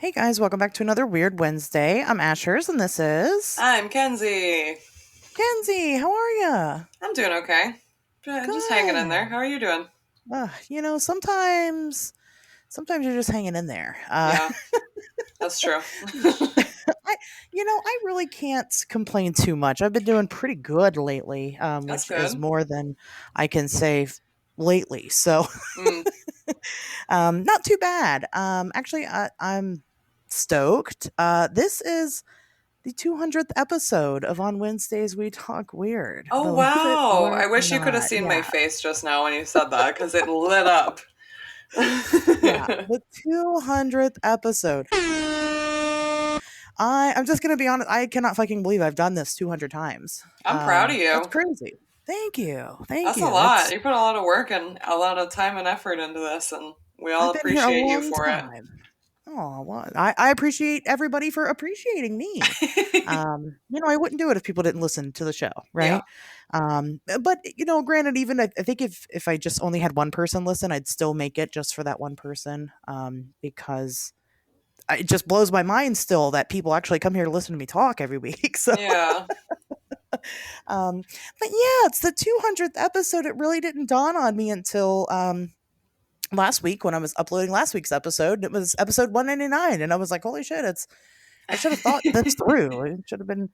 Hey guys, welcome back to another Weird Wednesday. I'm Asherz and this is I'm Kenzie. Kenzie. How are ya? I'm doing okay. Just hanging in there. Good. How are you doing? Sometimes you're just hanging in there. Yeah, that's true. I really can't complain too much. I've been doing pretty good lately, That's which is good. more than I can say lately. So, Mm. not too bad. Actually, I'm stoked. This is the 200th episode of On Wednesdays We Talk Weird. Oh, Believe it wow. or I wish you could have not. seen my Yeah. face just now when you said that because it lit up. Yeah. The 200th episode. I'm just going to be honest. I cannot fucking believe I've done this 200 times. I'm proud of That's you. crazy. Thank you. Thank That's a you. lot. You put a lot of work and a lot of time and effort into this, and we all I've been here a appreciate you long for it. time. Oh, well, I appreciate everybody for appreciating me. I wouldn't do it if people didn't listen to the show, Yeah. right? But granted, even I think if I just only had one person listen, I'd still make it just for that one person. Because it just blows my mind still that people actually come here to listen to me talk every week. So, Yeah. um, but yeah, it's the 200th episode. It really didn't dawn on me until last week when I was uploading last week's episode. It was episode 199, and I was like, "Holy shit!" I should have thought this through. It should have been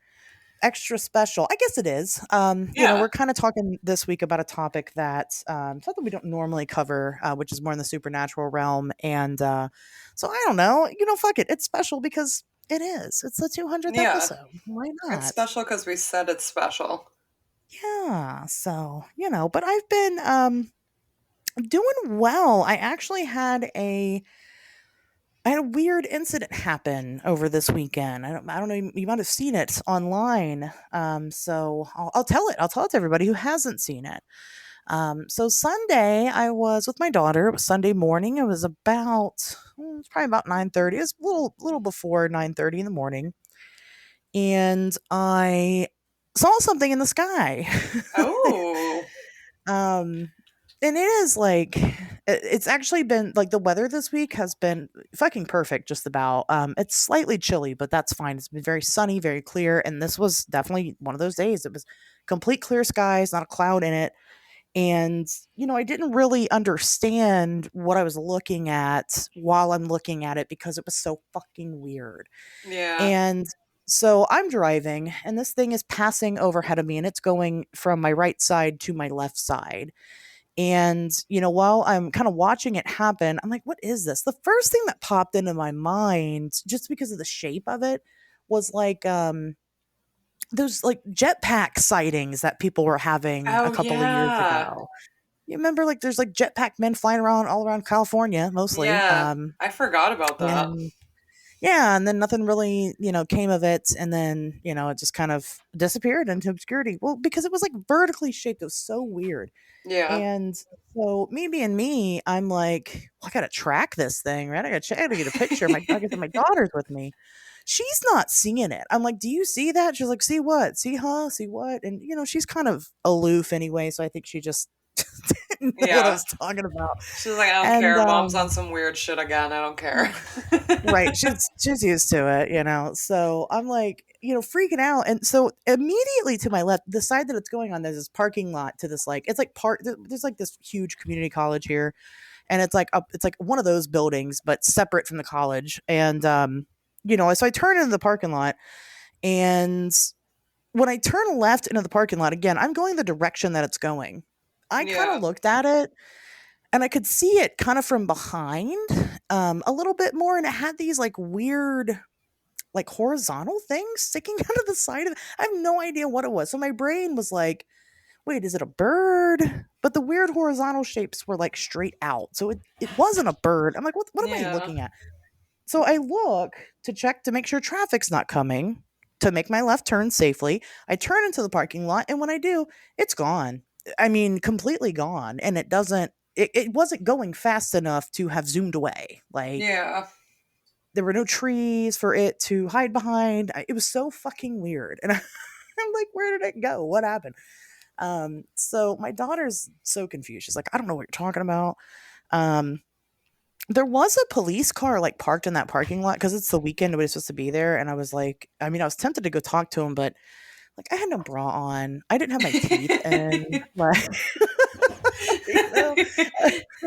extra special. I guess it is. Yeah. We're kind of talking this week about a topic that something we don't normally cover, which is more in the supernatural realm. And so I don't know. Fuck it. It's special because it is. It's the 200th Yeah. episode. Why It's not? special because we said it's special. Yeah. So but I've been doing well. I had a weird incident happen over this weekend. I don't know. You might have seen it online. So I'll tell it. I'll tell it to everybody who hasn't seen it. So Sunday, I was with my daughter. It was Sunday morning. It was probably about 9:30. It was a little before 9:30 in the morning, and I saw something in the sky. Oh. Um, and it is like it's actually been like the weather this week has been fucking perfect just about. It's slightly chilly, but that's fine. It's been very sunny, very clear, and this was definitely one of those days. It was complete clear skies, not a cloud in it. And I didn't really understand what I was looking at while I'm looking at it because it was so fucking weird. Yeah. And so I'm driving and this thing is passing overhead of me and it's going from my right side to my left side. And, while I'm kind of watching it happen, I'm like, what is this? The first thing that popped into my mind, just because of the shape of it, was like those like jetpack sightings that people were having a Oh, couple of years yeah. ago. You remember like there's like jetpack men flying around all around California mostly. Yeah. I forgot about that. And yeah, and then nothing really, came of it. And then, it just kind of disappeared into obscurity. Well, because it was like vertically shaped. It was so weird. Yeah. And so me being me, I'm like, well, I gotta track this thing, right? I gotta get a picture. Like I said, my daughter's with me. She's not seeing it. I'm like, do you see that? She's like, see what? See, huh? See what? And she's kind of aloof anyway, so I think she just didn't know what I Yeah. was talking about. She's like, I don't And care. Mom's on some weird shit again. I don't care. right, she's used to it. So I'm like, freaking out. And so immediately to my left, the side that it's going on, there's this parking lot to this like it's like there's like this huge community college here, and it's like one of those buildings, but separate from the college. And so I turn into the parking lot, and when I turn left into the parking lot again, I'm going the direction that it's going. I kind of Yeah. looked at it and I could see it kind of from behind, a little bit more, and it had these like weird, like horizontal things sticking out of the side of it. I have no idea what it was. So my brain was like, "Wait, is it a bird?" But the weird horizontal shapes were like straight out, so it wasn't a bird. I'm like, "What am I Yeah. looking at?" So I look to check to make sure traffic's not coming to make my left turn safely. I turn into the parking lot, and when I do, it's gone. I mean, completely gone. And it wasn't going fast enough to have zoomed away. Like, Yeah. there were no trees for it to hide behind. It was so fucking weird. And I'm like, where did it go? What happened? So my daughter's so confused. She's like, I don't know what you're talking about. Um, There was a police car, like, parked in that parking lot because it's the weekend, nobody's supposed to be there, and I was like I mean, I was tempted to go talk to him, but, like, I had no bra on, I didn't have my teeth in, like, you know?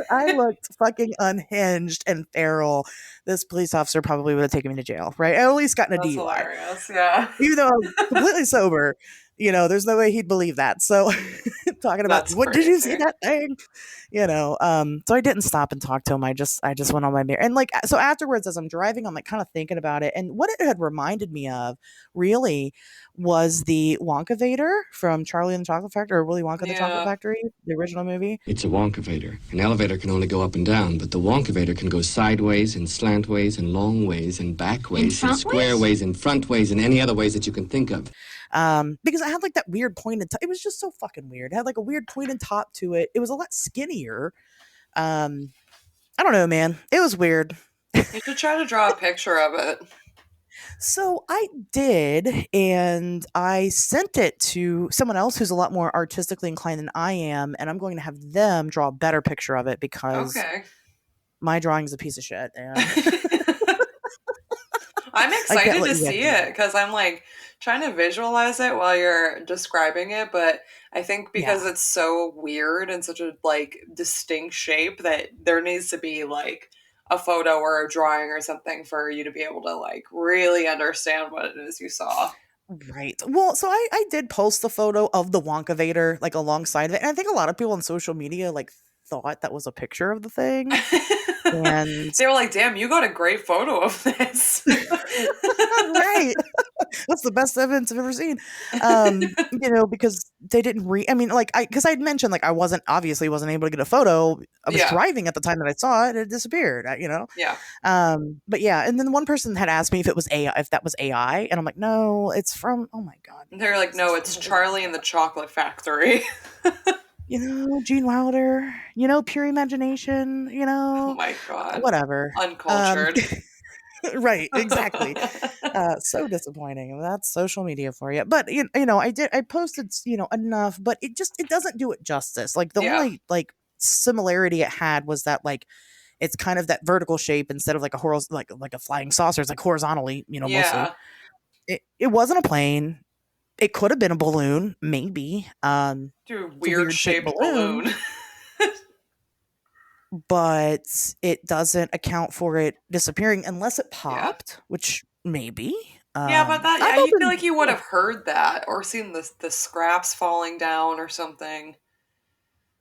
I looked fucking unhinged and feral. This police officer probably would have taken me to jail, right? I at least gotten a That's DUI. hilarious. Yeah. Even though I'm completely sober, there's no way he'd believe that. So talking about, That's "What did you see crazy. that thing?" So I didn't stop and talk to him. I just went on my mirror. And like so afterwards as I'm driving, I'm like kind of thinking about it. And what it had reminded me of really was the Wonka Vader from Charlie and the Chocolate Factory or Willy Wonka and the Chocolate Yeah. Factory, the original movie. It's a wonkavator. An elevator can only go up and down, but the wonkavator can go sideways and slant ways and long ways and back ways and square ways and front ways and any other ways that you can think of. Because I had like that weird pointed top. It was just so fucking weird. It had like a weird pointed top to it. It was a lot skinnier. Um, I don't know, man. It was weird. You should try to draw a picture of it. So I did, and I sent it to someone else who's a lot more artistically inclined than I am, and I'm going to have them draw a better picture of it because Okay. my drawing is a piece of shit, and I'm I can't excited let to you guys see do it that. because I'm like trying to visualize it while you're describing it, but I think because Yeah. it's so weird and such a like distinct shape that there needs to be like a photo or a drawing or something for you to be able to like really understand what it is you saw. Right. Well, so I did post the photo of the Wonka Vader like alongside of it, and I think a lot of people on social media like thought that was a picture of the thing, and They were like, "Damn, you got a great photo of this." right. That's the best evidence I've ever seen. Because they didn't I mean, like, because I'd mentioned, like, I wasn't able to get a photo. I was Yeah, driving at the time that I saw it. It disappeared, yeah. But yeah. And then one person had asked me if it was AI, if that was AI. And I'm like, no, it's from, oh my God. And they're like, This is "No, from it's Willy Charlie and the Wonka. Chocolate Factory." Gene Wilder, pure imagination, Oh my god, whatever. Um, uncultured. right, exactly. So disappointing. That's social media for you. But I posted, enough, but it doesn't do it justice. Like the Yeah, only like similarity it had was that like it's kind of that vertical shape instead of like a like a flying saucer. It's like horizontally, mostly. yeah. It wasn't a plane. It could have been a balloon, maybe. Do a It's a weird weird shaped shaped balloon, balloon. but it doesn't account for it disappearing unless it Yeah. popped, which maybe. Yeah, but that I'm yeah, you feel open. like you would have heard that or seen the scraps falling down or something.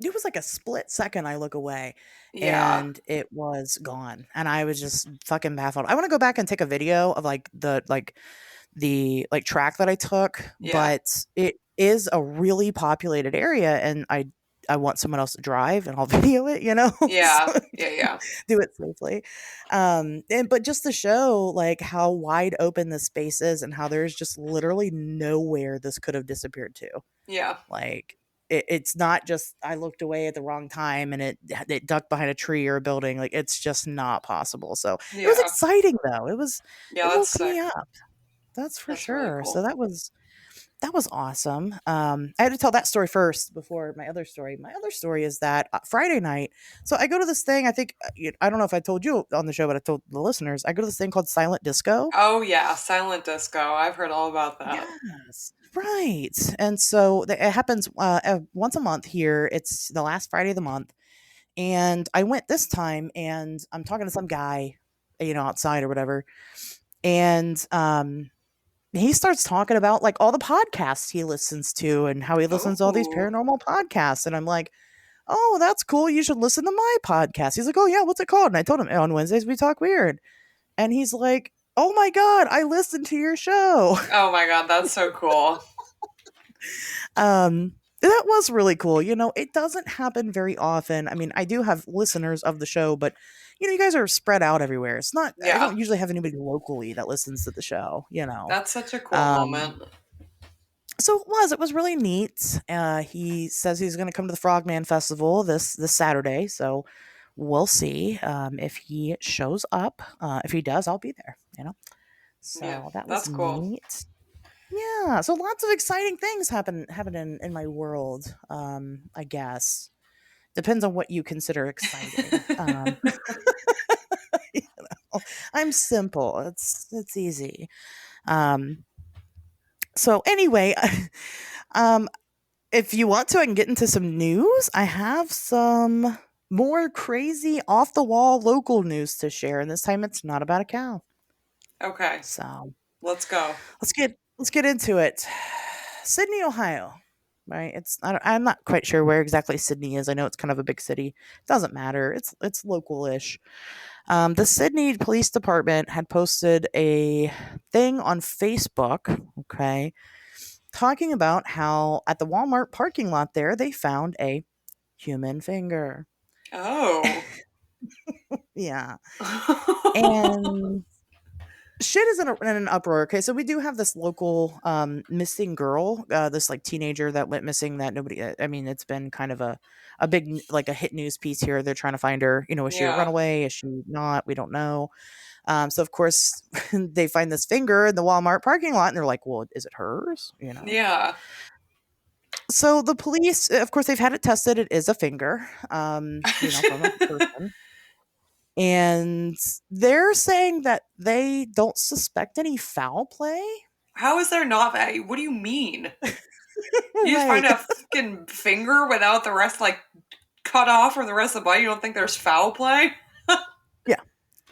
It was like a split second I look away Yeah. and it was gone. And I was just fucking baffled. I want to go back and take a video of like the track that I took, Yeah. but it is a really populated area and I want someone else to drive and I'll video it, so Yeah. I Yeah, can yeah. do it safely. And but just to show like how wide open this space is and how there's just literally nowhere this could have disappeared to. Yeah. Like it's not just I looked away at the wrong time and it ducked behind a tree or a building. Like it's just not possible. So it was Yeah. exciting though. Yeah, It that's woke me sick. up. That's for That's really sure. So cool. that was awesome. I had to tell that story first before my other story. My other story is that Friday night. So I go to this thing. I think I don't know if I told you on the show, but I told the listeners. I go to this thing called Silent Disco. Oh yeah, silent disco. I've heard all about that. Yes, right. And so it happens once a month here. It's the last Friday of the month, and I went this time, and I'm talking to some guy, outside or whatever, and he starts talking about like all the podcasts he listens to and how he listens to all these Oh. paranormal podcasts. And I'm like, oh, that's cool. You should listen to my podcast. He's like, oh, yeah, what's it called? And I told him on Wednesdays we talk weird. And he's like, oh my God, I listened to your show. Oh my god, that's so cool. That was really cool. It doesn't happen very often. I mean, I do have listeners of the show, but you guys are spread out everywhere. It's not, I Yeah. don't usually have anybody locally that listens to the show. That's such a cool Um, moment. so it was really neat. He says he's going to come to the Frogman Festival this Saturday, so we'll see if he shows up. If he does, I'll be there. Yeah, So that was that's cool. neat. Yeah, so lots of exciting things happen in my world. I guess depends on what you consider exciting. I'm simple. It's easy. Um, so anyway, um, if you want to, I can get into some news. I have some more crazy off the wall local news to share, and this time it's not about a cow. Okay, So let's go. let's get into it. Sydney, Ohio. Right? I'm not quite sure where exactly Sydney is. I know it's kind of a big city. Doesn't matter. It's local-ish. The Sydney Police Department had posted a thing on Facebook, okay, talking about how at the Walmart parking lot there they found a human finger. Oh. Yeah. And shit is in an uproar. Okay, so we do have this local missing girl, this like teenager that went missing that nobody. I mean, it's been kind of a big like a hit news piece here. They're trying to find her. Is she a Yeah. runaway? Is she not? We don't know. So of course they find this finger in the Walmart parking lot, and they're like, "Well, is it hers?" Yeah. So the police, of course, they've had it tested. It is a finger, from a person. And they're saying that they don't suspect any foul play. How is there not that? What do you mean? You just Right. find a fucking finger without the rest, like, cut off or the rest of the body? You don't think there's foul play? Yeah.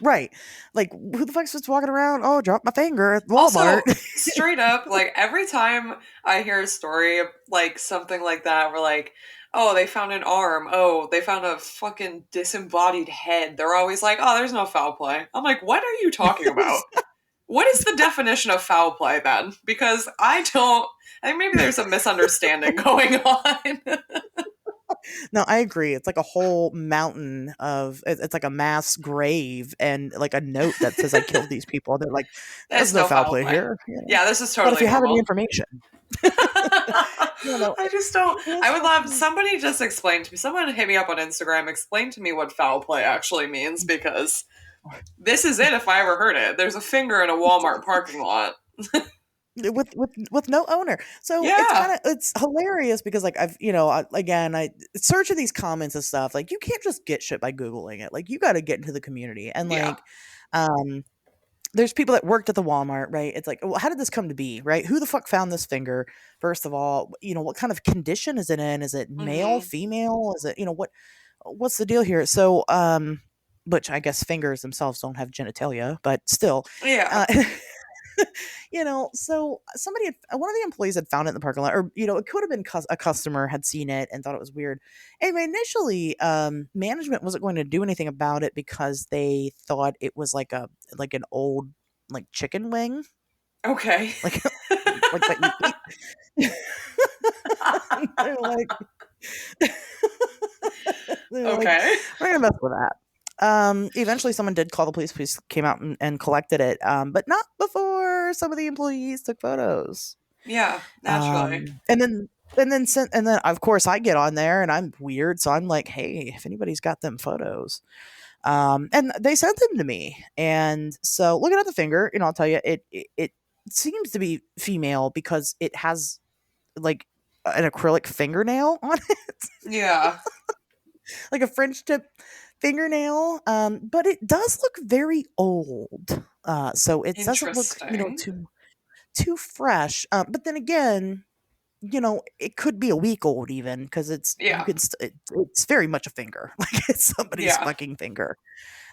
Right. Like, who the fuck's just walking around? Oh, drop my finger at Also, Walmart. straight up, like, every time I hear a story, like, something like that, where, like, oh, they found an arm. Oh, they found a fucking disembodied head. They're always like, oh, there's no foul play. I'm like, what are you talking about? What is the definition of foul play then? Because I think maybe there's a misunderstanding going on. No, I agree. It's like a whole mountain it's like a mass grave and like a note that says I killed these people. They're like, there's There's no no foul foul play play. here. Yeah, this is But if totally you have any normal. information, I just don't. I would love somebody just explain to me. Someone hit me up on Instagram. Explain to me what foul play actually means, because this is it. If I ever heard it, there's a finger in a Walmart parking lot. with no owner. So Yeah, it's hilarious because like I searching these comments and stuff, like you can't just get shit by googling it. Like you got to get into the community and yeah. like there's people that worked at the Walmart, right? It's like, well, how did this come to be, right? Who the fuck found this finger? First of all, what kind of condition is it in? Is it male, Hmm. female? Is it, what's the deal here? So, which I guess fingers themselves don't have genitalia, but still, Yeah. uh, so one of the employees had found it in the parking lot, or it could have been a customer had seen it and thought it was weird. Anyway, initially, management wasn't going to do anything about it because they thought it was like an old like chicken wing, Okay. like like that you eat. they're like, they're like, Okay. we're gonna mess with that. Eventually someone did call the police. Police came out and collected it, but not before some of the employees took photos. Yeah. Naturally. And then of course I get on there and I'm weird, so I'm like, hey, if anybody's got them photos, and they sent them to me. And so looking at the finger, I'll tell you, it seems to be female because it has like an acrylic fingernail on it, Yeah. like a French tip fingernail. But it does look very old. So it doesn't look, Interesting. too fresh. But then again, it could be a week old even because Yeah. it's very much a finger, like it's somebody's Yeah. fucking finger.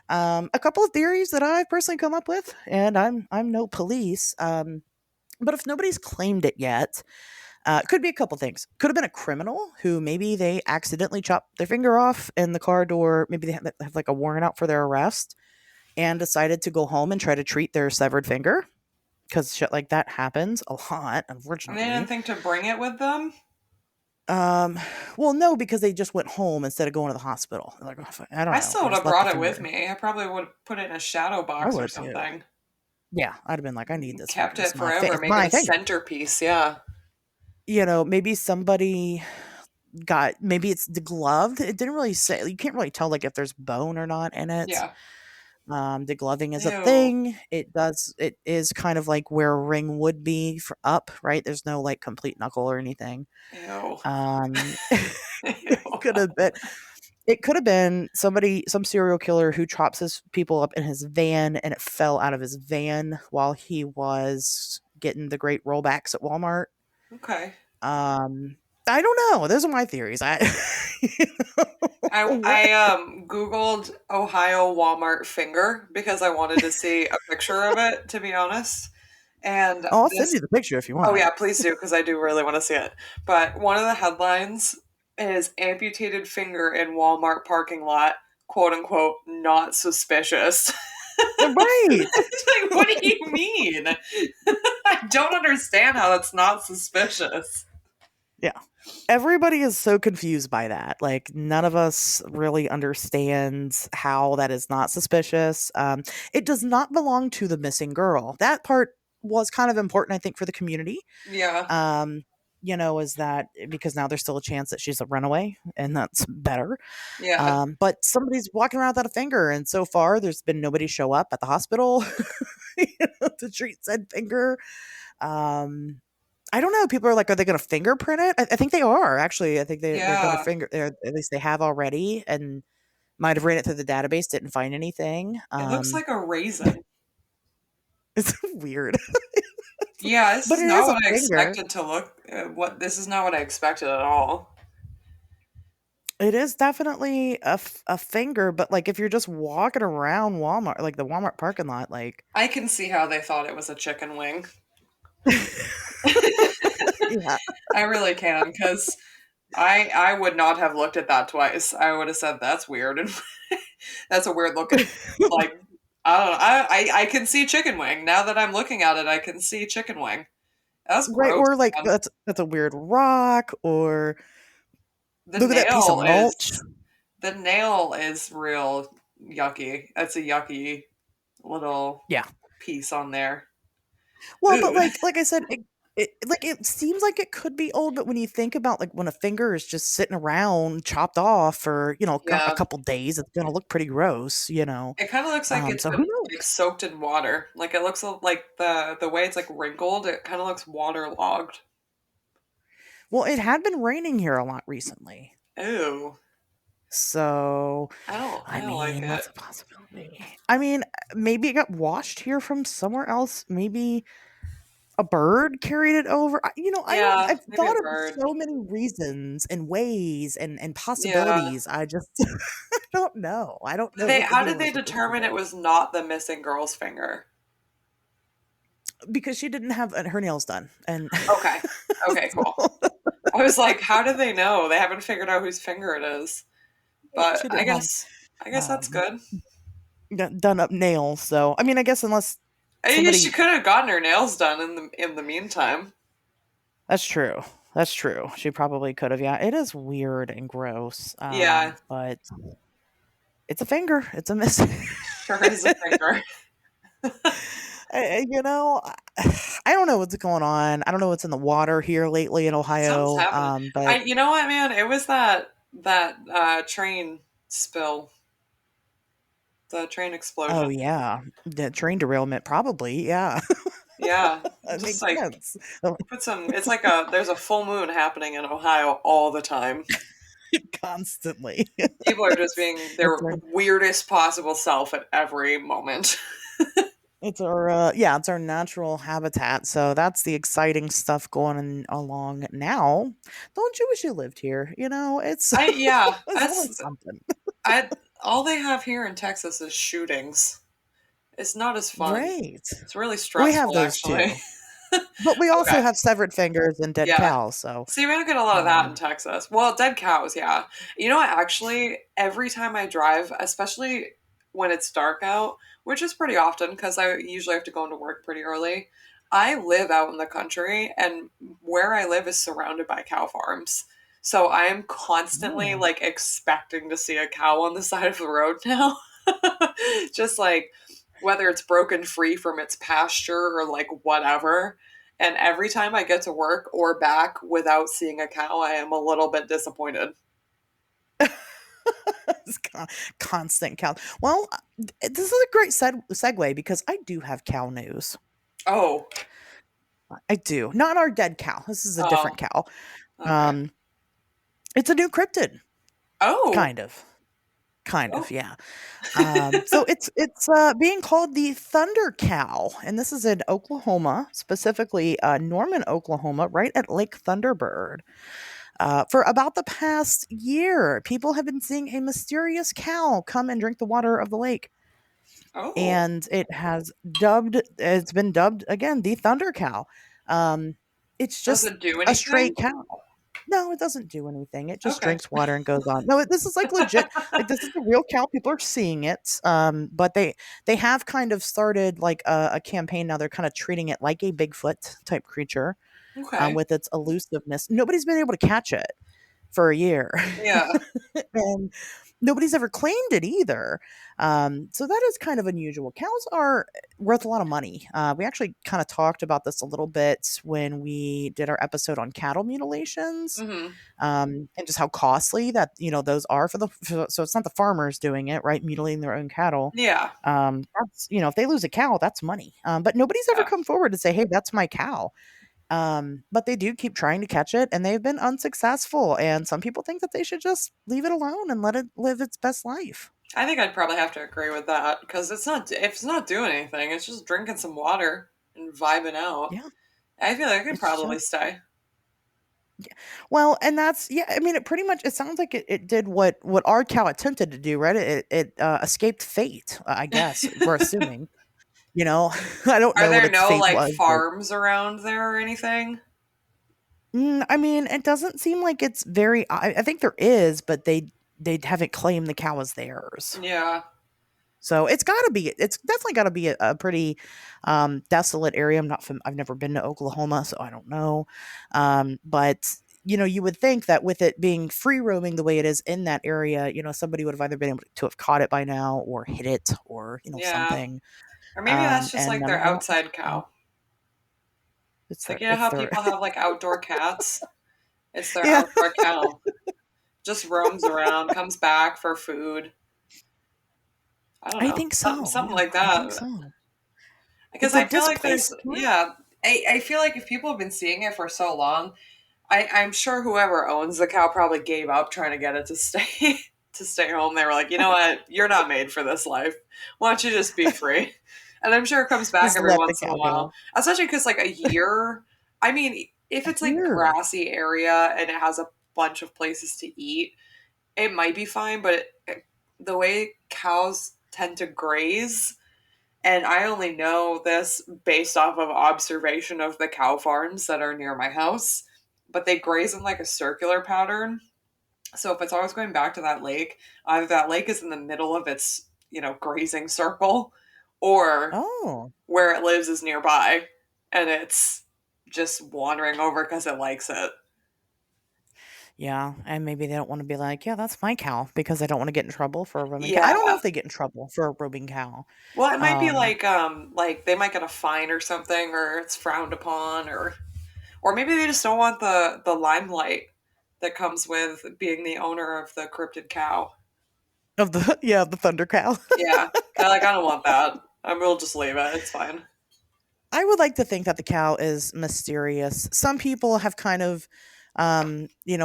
A couple of theories that I've personally come up with, and I'm no police. But if nobody's claimed it yet, it could be a couple things. Could have been a criminal who maybe they accidentally chopped their finger off in the car door. Maybe they have like a warrant out for their arrest and decided to go home and try to treat their severed finger because shit like that happens a lot, And they didn't unfortunately. think to bring it with them? Um, well, no, because they just went home instead of going to the hospital. They're like, "Oh, I don't I know. still They would just have left the brought it with finger." me. I probably would have put it in a shadow I box or would too. something. Yeah, I'd have been like, I need this finger. Kept it It's forever. it's Make it my a finger. centerpiece. Yeah. Maybe somebody maybe it's degloved. It didn't really say. You can't really tell like if there's bone or not in it. Yeah. Degloving is a Ew. thing. It is kind of like where a ring would be for up, right? There's no like complete knuckle or anything. Ew. Um, Ew. could have been. It could have been somebody, some serial killer who chops his people up in his van and it fell out of his van while he was getting the great rollbacks at Walmart. Okay. Um, I don't know. Those are my theories. What? I googled Ohio Walmart finger because I wanted to see a picture of it, to be honest. And Oh, I'll send this you the picture if you Oh want. yeah, please do because I do really want to see it. But one of the headlines is amputated finger in Walmart parking lot, quote unquote, not suspicious. Right. Like, what do you mean? I don't understand how that's not suspicious. Yeah. Everybody is so confused by that. Like, none of us really understands how that is not suspicious. It does not belong to the missing girl. That part was kind of important, I think, for the community. Yeah, Um, is that because now there's still a chance that she's a runaway, and that's better. yeah. But somebody's walking around without a finger, and so far there's been nobody show up at the hospital to treat said finger. Um, I don't know. People are like, are they going to fingerprint it? I think they are actually. I think they're going to Yeah. finger. At least they have already, and might have ran it through the database. Didn't find anything. It looks like a raisin. It's weird, Yeah, this but is it not is a what I finger. expected to look. What this is not what I expected at all. It is definitely a finger, but like if you're just walking around Walmart, like the Walmart parking lot, like I can see how they thought it was a chicken wing. yeah, I really can because I would not have looked at that twice. I would have said that's weird and that's a weird looking like I don't know. I can see chicken wing now that I'm looking at it. I can see chicken wing. That's right. gross, Or like man. that's a weird rock. Or The look at that piece of nail mulch. is the nail is real yucky. That's a yucky little Yeah. piece on there. Well, but Ooh, like I said, it seems like it could be old, but when you think about like when a finger is just sitting around chopped off for a yeah. couple days, it's gonna look pretty gross. It kind of looks like it's So who been knows? like soaked in water. Like it looks like the way it's like wrinkled. It kind of looks waterlogged. Well, it had been raining here a lot recently, Ooh, so I I don't like mean it. that's a possibility. I mean, maybe it got washed here from somewhere else. Maybe a bird carried it over. I don't. Yeah, I've maybe a thought of bird. so many reasons and ways and Yeah. possibilities. I just I don't know. I don't know what the How deal did they is with this determine it girl was not the missing girl's finger? because she didn't have her nails done, and Okay. Okay, cool. I was like, how do they know? They haven't figured out whose finger it is. But she didn't have I guess that's um, good. done up nails. So I mean, I guess unless She somebody. could have gotten her nails done in the meantime. That's true. That's true. She probably could have. Yeah, it is weird and gross. Yeah, But it's a finger. It's a missing. sure is a finger. I- you know, I I don't know what's going on. I don't know what's in the water here lately in Something's Ohio. happening. But You know what, man? It was that train spill, the train oh explosion. yeah, the train derailment probably. Yeah, Yeah, that just makes like sense. Oh, put some. It's like there's a full moon happening in Ohio all the time. constantly. People are just being It's their our weirdest possible self at every moment. it's our natural habitat. So that's the exciting stuff going along now. Don't you wish you lived here? It's Yeah, it's always something. I all they have here in Texas is shootings. It's not as fun. Right. It's really We have stressful, those actually. too. But we also Okay. have severed fingers and dead Yeah. cows, so See, we don't get a lot of that in um Texas. Well, dead cows, yeah. You know what? Actually, every time I drive, especially when it's dark out, which is pretty often because I usually have to go into work pretty early, I live out in the country, and where I live is surrounded by cow farms. So I am constantly oh. like expecting to see a cow on the side of the road now. Just like whether it's broken free from its pasture or like whatever. And every time I get to work or back without seeing a cow, I am a little bit disappointed. It's constant cow. Well, this is a great segue because I do have cow news. Oh, I do. Not our dead cow. This is a oh, different cow. okay. Um, it's a new cryptid, Oh, kind of. kind of, Oh. yeah. So it's being called the Thunder Cow, and this is in Oklahoma, specifically Norman, Oklahoma, right at Lake Thunderbird. For about the past year, people have been seeing a mysterious cow come and drink the water of the lake, Oh. and it's been dubbed again the Thunder Cow. Um, it's Does just it do a stray anything? cow. No, it doesn't do anything. It just Okay. drinks water and goes on. No, this is like legit. Like this is a real cow. People are seeing it. But they have kind of started like a campaign now. They're kind of treating it like a Bigfoot type creature, Okay. with its elusiveness. Nobody's been able to catch it for a year. Yeah. And nobody's ever claimed it either. So that is kind of unusual. Cows are worth a lot of money. We actually kind of talked about this a little bit when we did our episode on cattle mutilations, Hmm. and just how costly that those are so it's not the farmers doing it, right, mutilating their own cattle. Yeah. That's if they lose a cow, that's money. But nobody's ever Yeah. come forward to say, hey, that's my cow. But they do keep trying to catch it, and they've been unsuccessful. And some people think that they should just leave it alone and let it live its best life. I think I'd probably have to agree with that because if it's not doing anything, it's just drinking some water and vibing out. Yeah, I feel like I could it's probably just stay. well, and that's yeah. I mean, it pretty much it sounds like it did what our cow attempted to do, right? It escaped fate, I guess. We're assuming, you know. I don't Are know what there its no fate like was, but farms around there or anything? I mean, it doesn't seem like it's very. I think there is, but they haven't claimed the cow as theirs. Yeah. So it's got to be. It's definitely got to be a pretty desolate area. I've never been to Oklahoma, so I don't know. But you would think that with it being free roaming the way it is in that area, somebody would have either been able to have caught it by now, or hit it, or Yeah. something. Or maybe that's just And like their I don't. outside cow. It's Like their. you know It's how their. people have like outdoor cats? It's their Yeah, outdoor cow. Just roams around, comes back for food. I don't I know. think Something so. something Yeah, like I think that. so. Because It's a I feel like displaced there's plant. yeah. I feel like if people have been seeing it for so long, I'm sure whoever owns the cow probably gave up trying to get it to stay to stay home. They were like, you know what, you're not made for this life. Why don't you just be free? And I'm sure it comes back Just every let the once in a cow while, go. especially because like a year. I mean, if A it's like year. grassy area and it has a bunch of places to eat, it might be fine. But the way cows tend to graze, and I only know this based off of observation of the cow farms that are near my house, but they graze in like a circular pattern. So if it's always going back to that lake, either that lake is in the middle of its, grazing circle, or Oh. where it lives is nearby and it's just wandering over because it likes it. Yeah, and maybe they don't wanna be like, "Yeah, that's my cow," because they don't wanna get in trouble for a roaming cow. I Yeah. don't know if they get in trouble for a roaming cow. Well, it might be Um, like they might get a fine or something, or it's frowned upon, or maybe they just don't want the limelight that comes with being the owner of the cryptid cow. of the yeah, the thunder cow. Yeah, they're like, I don't want that. I will just leave it. It's fine. I would like to think that the cow is mysterious. Some people have kind of,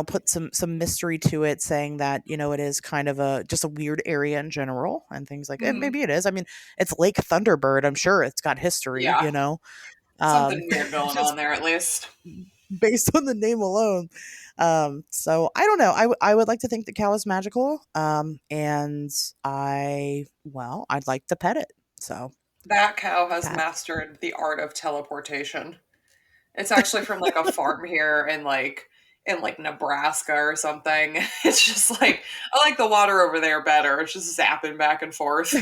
put some mystery to it, saying that it is kind of a just a weird area in general and things like. And Hmm. maybe it is. I mean, it's Lake Thunderbird. I'm sure it's got history. Yeah, Um, something weird going on just there at least. based on the name alone. So I don't know. I would like to think the cow is magical. And I'd like to pet it. So That cow has that mastered the art of teleportation. It's actually from like a farm here in like Nebraska or something. It's just like I like the water over there better. It's just zapping back and forth.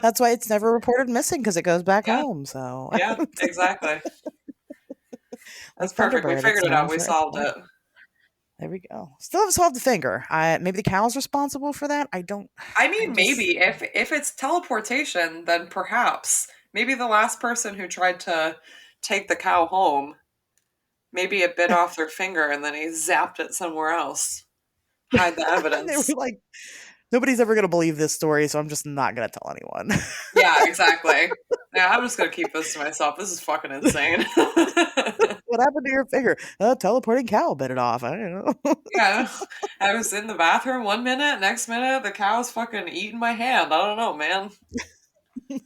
that's why it's never reported missing because it goes back Yeah, home. So yeah, exactly. That's like perfect. We Thunderbird, it's figured it known out. We for solved exploit. it. There we go. Still haven't solved the finger. Maybe the cow's responsible for that. I don't. I I mean, just. maybe if it's teleportation, then perhaps maybe the last person who tried to take the cow home, maybe it bit off their finger and then he zapped it somewhere else. Hide the They were evidence. like, nobody's ever gonna believe this story, so I'm just not gonna tell anyone. Yeah, exactly. Yeah, I'm just gonna keep this to myself. This is fucking insane. What happened to your finger? Teleporting cow bit it off. I don't know. Yeah, I was in the bathroom one minute, next minute the cow's fucking eating my hand. I don't know, man. And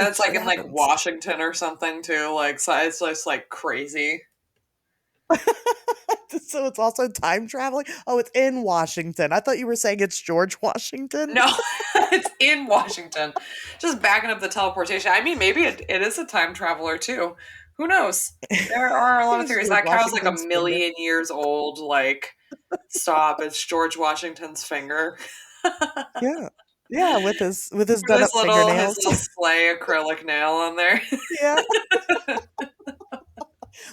it's like Shit in like happens. Washington or something too. Like, so it's just like crazy. So it's also time traveling. Oh, it's in Washington. I thought you were saying it's George Washington. No, it's in Washington. Just backing up the teleportation. I mean, maybe it is a time traveler too. Who knows? There are a lot of It's theories. George That cow's like a Washington's finger. million years old. Like, stop. It's George Washington's finger. Yeah. Yeah, with his With done up his fingernails. little sleigh acrylic nail on there. Yeah.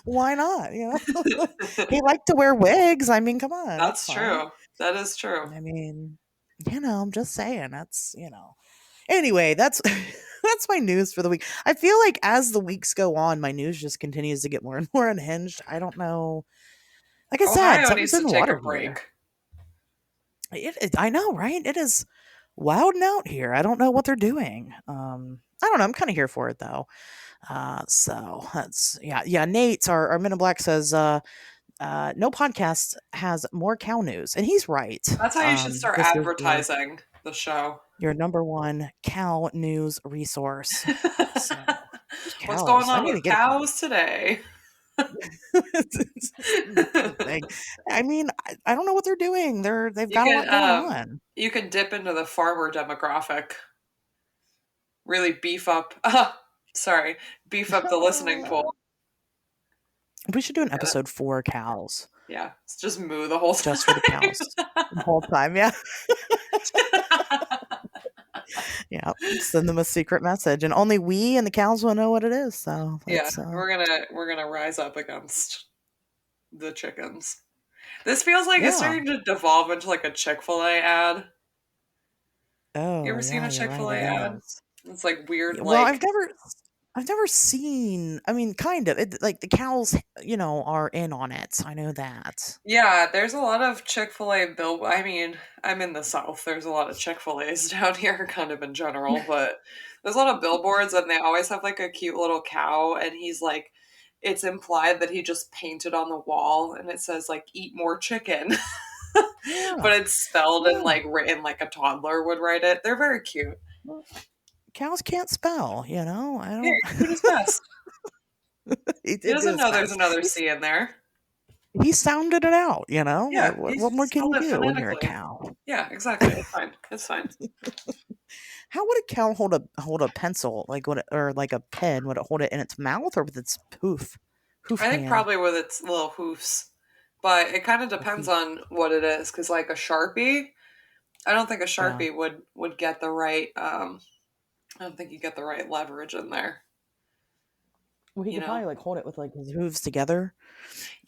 Why not? He liked to wear wigs. I mean, come on, that's That's fine. true. That is true. I mean, I'm just saying that's. Anyway, that's that's my news for the week. I feel like as the weeks go on, my news just continues to get more and more unhinged. I don't know. Like I said, Ohio something's needs in to the take a water here. break. I know, right? It is wild and out here. I don't know what they're doing. I don't know. I'm kind of here for it though. So that's yeah. Nate, our Men in Black says, no podcast has more cow news, and he's right. That's how you should start This is advertising the show. your number one cow news resource. So there's What's going cows. I on need to with get a cow. cows today? That's the thing. I mean, I don't know what they're doing. They've You got a can lot going on. you can dip into the farmer demographic. Really beef up. Sorry, beef up the listening pool. We should do an episode for cows, Yeah, it's just moo the whole time. just for the cows, the whole time. Yeah, yeah. Send them a secret message, and only we and the cows will know what it is. So Yeah, it's we're gonna rise up against the chickens. This feels like it's yeah. starting to devolve into like a Chick-fil-A ad. You Oh ever seen yeah, a you're right. Chick-fil-A It ad? is. It's like weird, Yeah, well, like I've never seen. I mean, kind of. Like the cows, are in on it. I know that. yeah. There's a lot of Chick-fil-A bill. I mean, I'm in the South. There's a lot of Chick-fil-A's down here, kind of in general, but there's a lot of billboards, and they always have like a cute little cow, and he's like. It's implied that he just painted on the wall, and it says like "Eat more chicken." Yeah, But it's spelled and yeah. like written like a toddler would write it. They're very cute. Well, cows can't spell. I Yeah, don't. he's doing his best. He He did do doesn't his know there's best. another C in there. He sounded it out. Yeah, What, he what more can spelled you it do when you're a phonetically. cow? Yeah, exactly. It's fine. It's fine. How would a cow hold a pencil or like a pen? Would it hold it in its mouth or with its hoof I think hand? probably with its little hoofs, but it kind of depends Hoof. on what it is. Because like a Sharpie, I don't think a Yeah. Sharpie would get the right. I don't think you get the right leverage in there. Well, he You could know? probably like hold it with like his hooves together,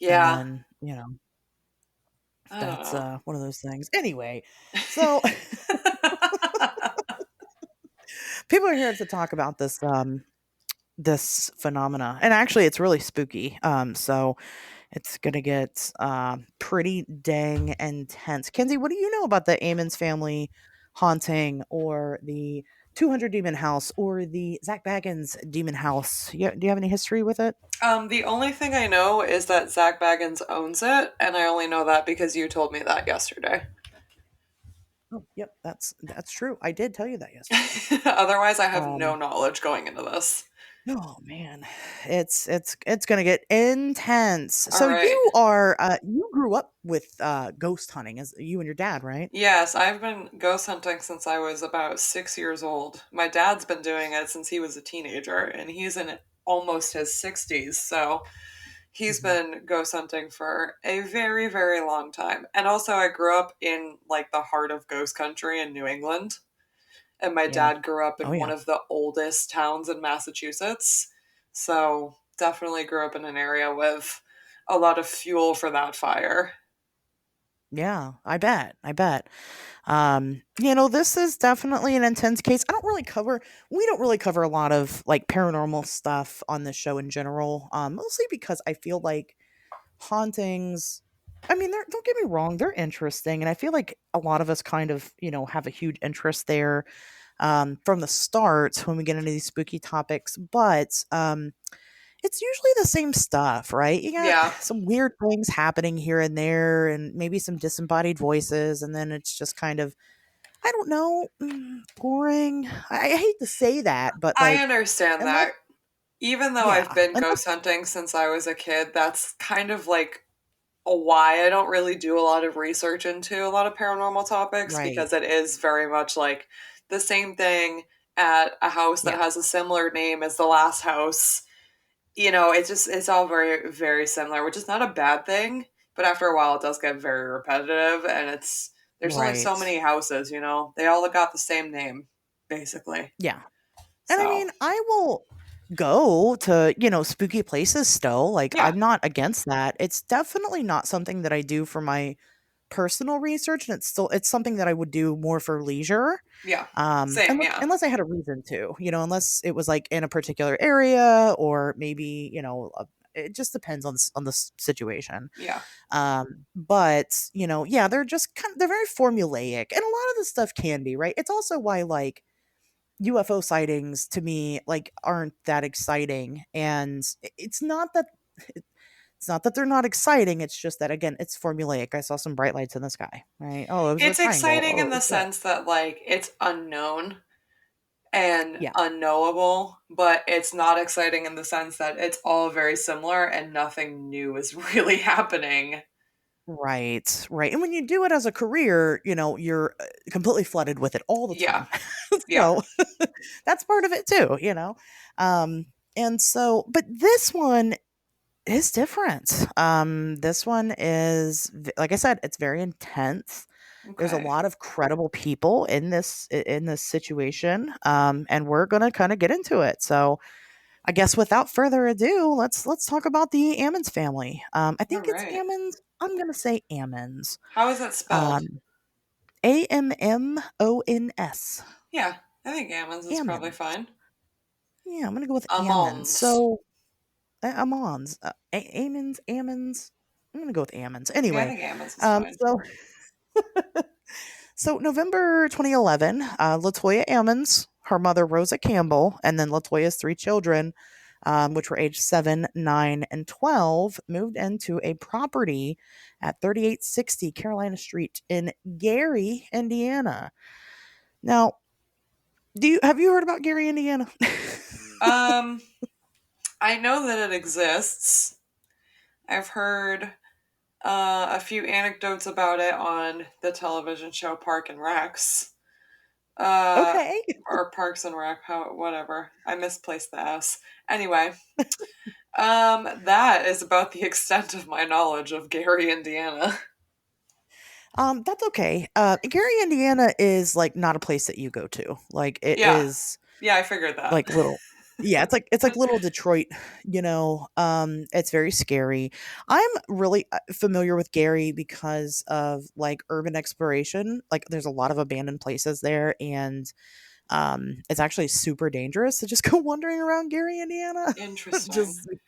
and Yeah. then I don't that's know. one of those things. Anyway, so people are here to talk about this phenomena, and actually, it's really spooky. So it's gonna get pretty dang intense. Kenzie, what do you know about the Ammons family haunting, or the 200 demon house, or the Zak Bagans demon house? Yeah, do you have any history with it? The only thing I know is that Zak Bagans owns it, and I only know that because you told me that yesterday. Oh, yep, that's true. I did tell you that yesterday. Otherwise, I have no Um, knowledge going into this. oh man, it's gonna get intense. All So right. you grew up with ghost hunting, as you and your dad, right? Yes, I've been ghost hunting since I was about 6 years old. My dad's been doing it since he was a teenager, and he's in almost his 60s, so he's Mhm. been ghost hunting for a very, very long time. And also, I grew up in like the heart of ghost country in New England. And my Yeah. dad grew up Oh in one yeah. of the oldest towns in Massachusetts. So definitely grew up in an area with a lot of fuel for that fire. Yeah, I bet. I bet. This is definitely an intense case. We don't really cover a lot of like paranormal stuff on this show in general. Mostly because I feel like hauntings, I mean, don't get me wrong, they're interesting, and I feel like a lot of us kind of, have a huge interest there. from the start when we get into these spooky topics, but it's usually the same stuff, right? You got Yeah. some weird things happening here and there, and maybe some disembodied voices, and then it's just kind of, I don't know, boring. I hate to say that, but I like, understand unless, that. Even though I've yeah, been unless, ghost hunting since I was a kid, that's kind of like why I don't really do a lot of research into a lot of paranormal topics, right, because it is very much like the same thing at a house that yeah, has a similar name as the last house. It's all very, very similar, which is not a bad thing, but after a while it does get very repetitive, and there's only so right, many houses, they all got the same name, basically. yeah. And I So, mean, I will go to, spooky places still. Like, yeah, I'm not against that. It's definitely not something that I do for my personal research, and it's something that I would do more for leisure. yeah, same, yeah, Unless I had a reason to, unless it was like in a particular area, or maybe, it just depends on the situation. yeah, But, yeah, they're very formulaic, and a lot of the stuff can be, right? It's also why, like, UFO sightings to me, like, aren't that exciting, and it's not that they're not exciting, it's just that, again, it's formulaic. I saw some bright lights in the sky, right? Oh, it was a it's triangle. exciting Oh, in it the was this. sense that like it's unknown and Yeah. unknowable, but it's not exciting in the sense that it's all very similar and nothing new is really happening. Right, right, and when you do it as a career, you're, completely flooded with it all the Yeah, time. yeah, So, that's part of it too, you know? And so but this one is different. This one is like I said, it's very intense. There's a okay, lot of credible people in this situation, and we're gonna kind of get into it. So I guess without further ado, let's talk about the Ammons family. I all think it's right. Ammons. I'm gonna say Ammons. How is it spelled? Um, Ammons. Yeah, I think Ammons is probably Ammons. fine. Yeah, I'm gonna go with Ammons. Ammons. So Ammons, Ammons. I'm gonna go with Ammons. Yeah, I Anyway, think Ammons is um, fine. so November 2011, Latoya Ammons, her mother Rosa Campbell, and then Latoya's three children, which were aged 7, 9, and 12, moved into a property at 3860 Carolina Street in Gary, Indiana. Now, have you heard about Gary, Indiana? Um, I know that it exists. I've heard a few anecdotes about it on the television show Park and Recs. Uh, Okay. or Parks and Rec, whatever. I misplaced the S. Anyway, that is about the extent of my knowledge of Gary, Indiana. That's okay. Gary, Indiana is like not a place that you go to. Like it Yeah, is yeah, I figured that. like little, yeah, it's like little Detroit, it's very scary. I'm really familiar with Gary because of like urban exploration. Like there's a lot of abandoned places there, and it's actually super dangerous to just go wandering around Gary, Indiana. Interesting. Just With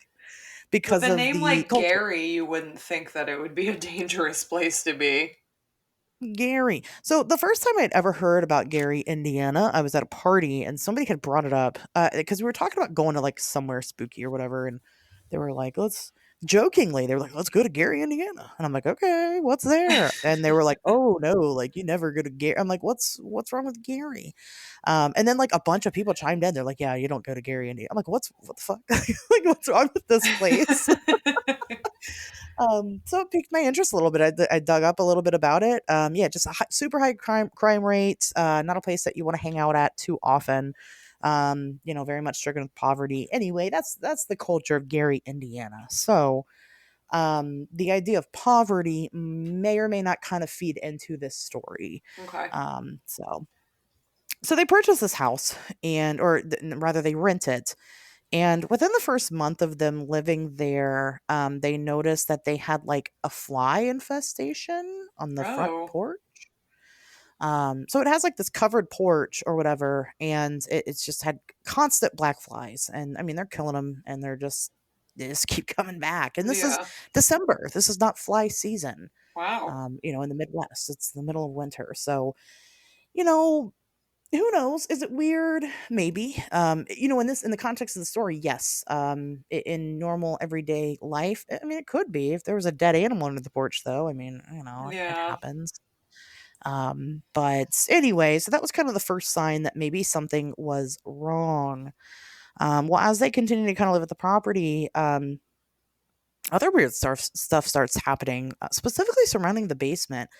because a of name the like culture. Gary, you wouldn't think that it would be a dangerous place to be. Gary. So the first time I'd ever heard about Gary, Indiana, I was at a party and somebody had brought it up because we were talking about going to like somewhere spooky or whatever, and they were like, "Let's," jokingly, they were like, "Let's go to Gary, Indiana," and I'm like, "Okay, what's there?" And they were like, "Oh no, like you never go to Gary." I'm like, "What's wrong with Gary?" And then like a bunch of people chimed in. They're like, "Yeah, you don't go to Gary, Indiana." I'm like, What the fuck? Like, what's wrong with this place?" So it piqued my interest a little bit. I dug up a little bit about it. Yeah, just a super high crime rate. Not a place that you want to hang out at too often. Very much stricken with poverty. Anyway, that's the culture of Gary, Indiana. So, the idea of poverty may or may not kind of feed into this story. Okay. So they purchased this house, rather they rent it, and within the first month of them living there, they noticed that they had like a fly infestation on the front Oh, porch. So it has like this covered porch or whatever, and it's just had constant black flies. And I mean, they're killing them, and they just keep coming back. And this is yeah. December. This is not fly season. Wow. In the Midwest, it's the middle of winter. So, you know, Who knows? Is it weird? Maybe. In the context of the story, yes. In normal everyday life, I mean, it could be. If there was a dead animal under the porch, though, I mean, it Yeah. happens. But anyway, so that was kind of the first sign that maybe something was wrong. Well, as they continue to kind of live at the property, other weird stuff starts happening, specifically surrounding the basement.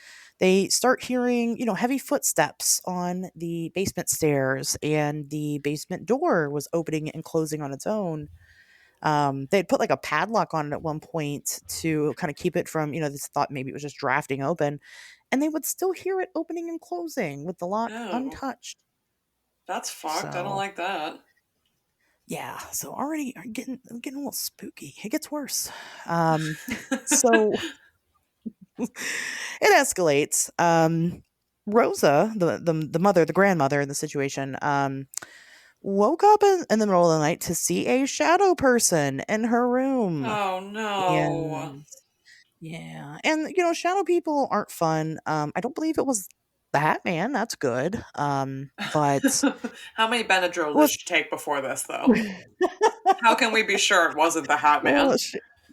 They start hearing, heavy footsteps on the basement stairs, and the basement door was opening and closing on its own. They'd put like a padlock on it at one point to kind of keep it from, they thought maybe it was just drafting open, and they would still hear it opening and closing with the lock Oh, untouched. that's fucked. I don't So like that. yeah, so already getting a little spooky. It gets worse. So it escalates. Rosa, the mother, the grandmother in the situation, woke up in the middle of the night to see a shadow person in her room. Oh no. And yeah, and shadow people aren't fun. I don't believe it was the Hat Man. That's good. But How many Benadryl did was she take before this, though? How can we be sure it wasn't the Hat well, Man?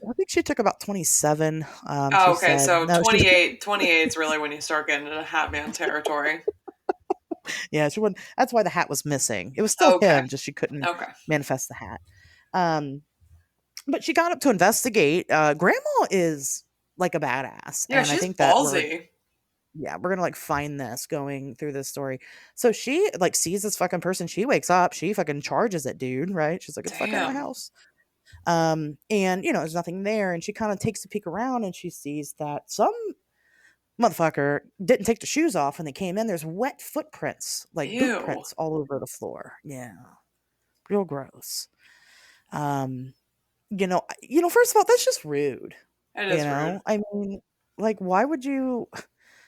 I think she took about 27. She Oh, okay, said so no. She 28 is really when you start getting into Hat Man territory. Yeah, she wouldn't. That's why the hat was missing. It was still Okay, him, just she couldn't okay. manifest the hat. Um, but she got up to investigate. Grandma is like a badass, Yeah, and I she's think that we're ballsy. yeah we're gonna like find this going through this story. So she like sees this fucking person. She wakes up. She fucking charges it, dude. Right? She's like, it's fucking my Damn. house. And there's nothing there, and she kind of takes a peek around, and she sees that some motherfucker didn't take the shoes off when they came in. There's wet footprints, like boot Ew. prints all over the floor. Yeah. Real gross. Um, first of all, that's just rude. It is rude. I mean, like, why would you?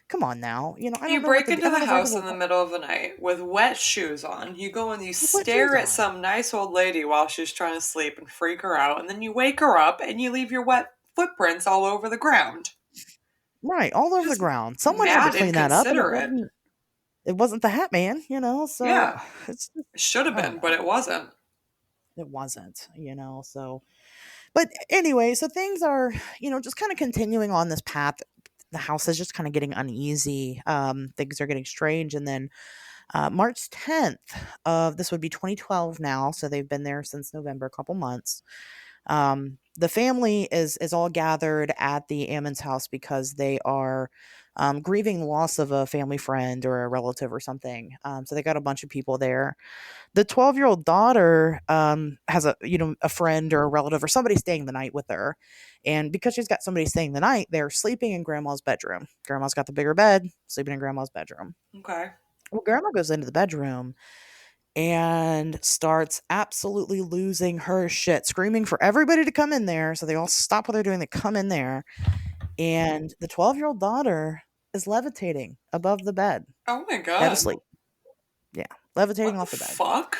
Come on now. I You don't know what break to do. I into don't the know if I have house in a the middle of the night with wet shoes on. You go and you what shoes stare at on. some nice old lady while she's trying to sleep and freak her out, and then you wake her up and you leave your wet footprints all over the ground. Right, all over the Just ground. Someone had to mad clean that up, and it inconsiderate. wasn't. It wasn't the Hat Man. So Yeah, it's just, it should have I don't been, but know. it wasn't. It wasn't. So. But anyway, so things are, just kind of continuing on this path. The house is just kind of getting uneasy. Things are getting strange, and then March 10th of this would be 2012 now, so they've been there since November, a couple months. The family is all gathered at the Ammons house because they are grieving the loss of a family friend or a relative or something. So they got a bunch of people there. The 12-year-old daughter has a friend or a relative or somebody staying the night with her, and because she's got somebody staying the night, they're sleeping in grandma's bedroom. Grandma's got the bigger bed, sleeping in grandma's bedroom. Okay. Well, grandma goes into the bedroom and starts absolutely losing her shit, screaming for everybody to come in there. So they all stop what they're doing. They come in there, and the 12-year-old daughter is levitating above the bed, Oh my dead god. asleep. Yeah, levitating What the off the bed. fuck?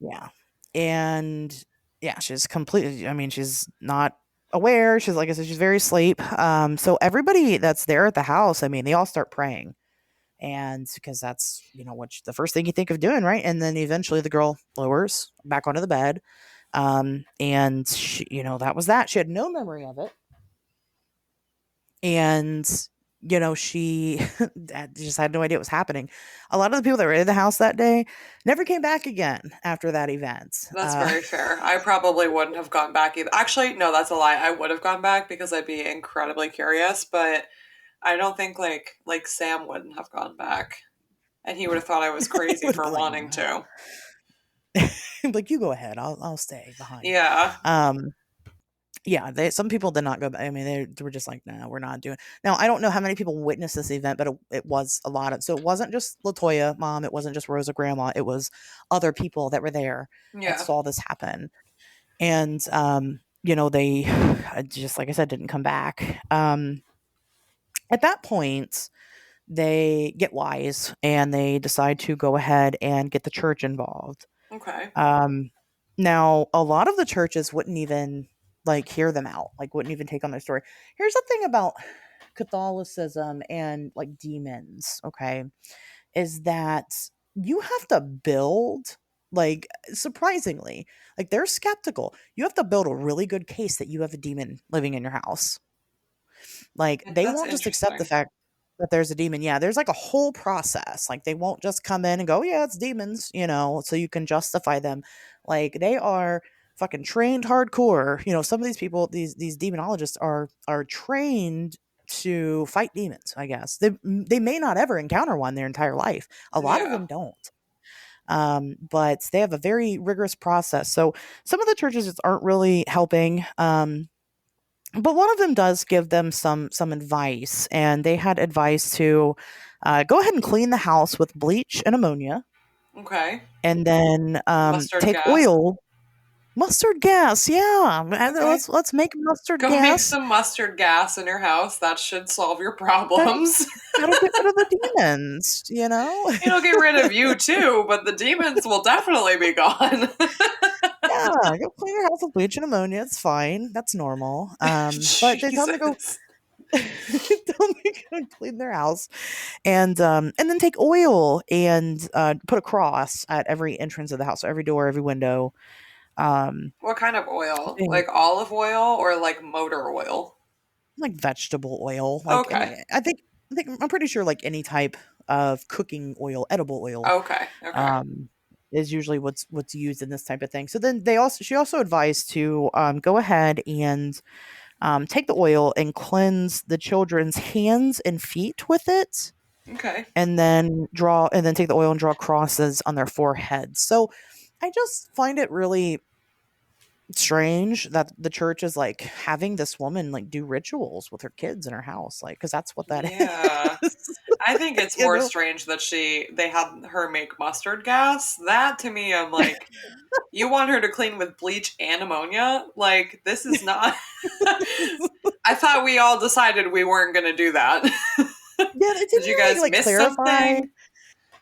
Yeah. And yeah, she's completely, I mean, she's not aware. She's, like I said, she's very asleep. So everybody that's there at the house, I mean, they all start praying. And because that's, the first thing you think of doing, right? And then eventually the girl lowers back onto the bed. And she, that was that. She had no memory of it. And she just had no idea what was happening. A lot of the people that were in the house that day never came back again after that event. That's very fair. I probably wouldn't have gone back either. Actually, no, that's a lie. I would have gone back because I'd be incredibly curious, but I don't think like Sam wouldn't have gone back. And he would have thought I was crazy Would have for been like, wanting to. like, you go ahead, I'll stay behind. Yeah. Yeah, some people did not go back. I mean, they were just like, no, we're not doing. Now, I don't know how many people witnessed this event, but it was a lot of. So it wasn't just Latoya, mom. It wasn't just Rosa, grandma. It was other people that were there that Yeah. saw this happen, and they just, like I said, didn't come back. At that point, they get wise and they decide to go ahead and get the church involved. Okay. Um, Now, a lot of the churches wouldn't even like hear them out, like wouldn't even take on their story. Here's the thing about Catholicism and like demons, okay, is that you have to build, like, surprisingly, like, they're skeptical. You have to build a really good case that you have a demon living in your house. Like, they That's won't just accept the interesting. fact that there's a demon. Yeah, there's like a whole process. Like, they won't just come in and go, "Yeah, it's demons," so you can justify them. Like, they are fucking trained hardcore. Some of these people, these demonologists are trained to fight demons, I guess. They may not ever encounter one their entire life. A lot of Yeah. them don't. But they have a very rigorous process. So some of the churches just aren't really helping. But one of them does give them some advice, and they had advice to go ahead and clean the house with bleach and ammonia, Okay. and then Mustard take gas. oil, mustard gas. Yeah, and Okay. let's make mustard Go make gas. some mustard gas in your house. That should solve your That'll problems. that'll get rid of the demons. It'll get rid of you too, but the demons will definitely be gone. Yeah, go clean your house with bleach and ammonia. It's fine. That's normal. But they tell them to go. Jesus. Tell them to go clean their house, and then take oil and put a cross at every entrance of the house, so every door, every window. What kind of oil? And, Like olive oil or like motor oil? like, vegetable oil, like Okay. any. I'm pretty sure, like, any type of cooking oil, edible oil, Okay. Okay. um, is usually what's used in this type of thing. So then she also advised to go ahead and take the oil and cleanse the children's hands and feet with it, Okay. and then take the oil and draw crosses on their foreheads. So I just find it really strange that the church is, like, having this woman, like, do rituals with her kids in her house, like, because that's what that Yeah. is. I think it's you more know strange that they had her make mustard gas. That to me, I'm like, you want her to clean with bleach and ammonia? Like, this is not. I thought we all decided we weren't going to do that. Yeah, it Did didn't you really, guys like, miss clarify something?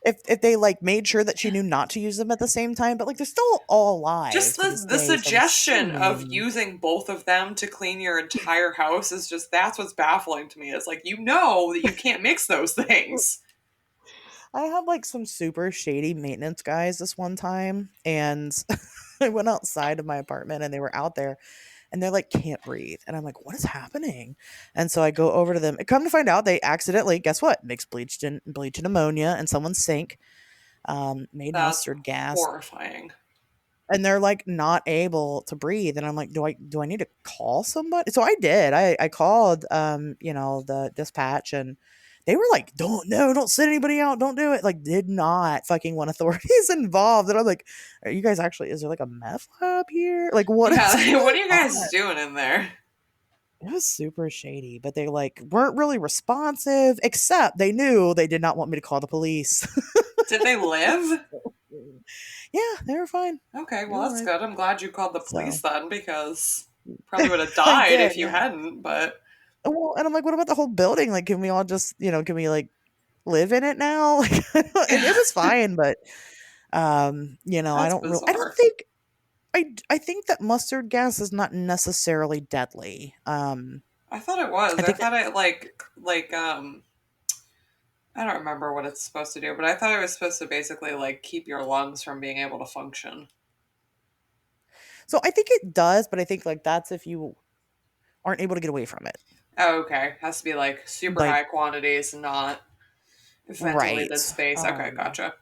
if they, like, made sure that she knew not to use them at the same time, but, like, they're still all alive Just to this the day, so I'm suggestion of assuming. using both of them to clean your entire house is just that's what's baffling to me. It's like you know that you can't mix those things. I had, like, some super shady maintenance guys this one time, and I went outside of my apartment, and they were out there, and they're like, "Can't breathe," and I'm like, "What is happening?" And so I go over to them, and come to find out, they accidentally, guess what, mixed bleach and ammonia in someone's sink, made That's mustard gas, horrifying. and they're, like, not able to breathe, and I'm like, "Do I need to call somebody?" So I did. I called, the dispatch, and they were like, don't send anybody out, don't do it." Like, did not fucking want authorities involved, and I'm like, "Are you guys actually is there, like, a meth lab here? Like, what is Yeah, what going are you guys on?" doing in there? It was super shady, but they, like, weren't really responsive, except they knew they did not want me to call the police. Did they live? Yeah, they were fine. Okay, They well were that's alive. good. I'm glad you called the So police then because probably would have I died did, if you yeah. hadn't, but Well, and I'm like, "What about the whole building? Like, can we all just, can we, like, live in it now?" Like, it was fine, but, that's I don't bizarre. think I think that mustard gas is not necessarily deadly. I thought it was. I I think that thought it I don't remember what it's supposed to do, but I thought it was supposed to basically like keep your lungs from being able to function. so I think it does, but I think, like, that's if you aren't able to get away from it. Oh, okay. Has to be like super Like, high quantities, not ventilated right. space. Okay, gotcha.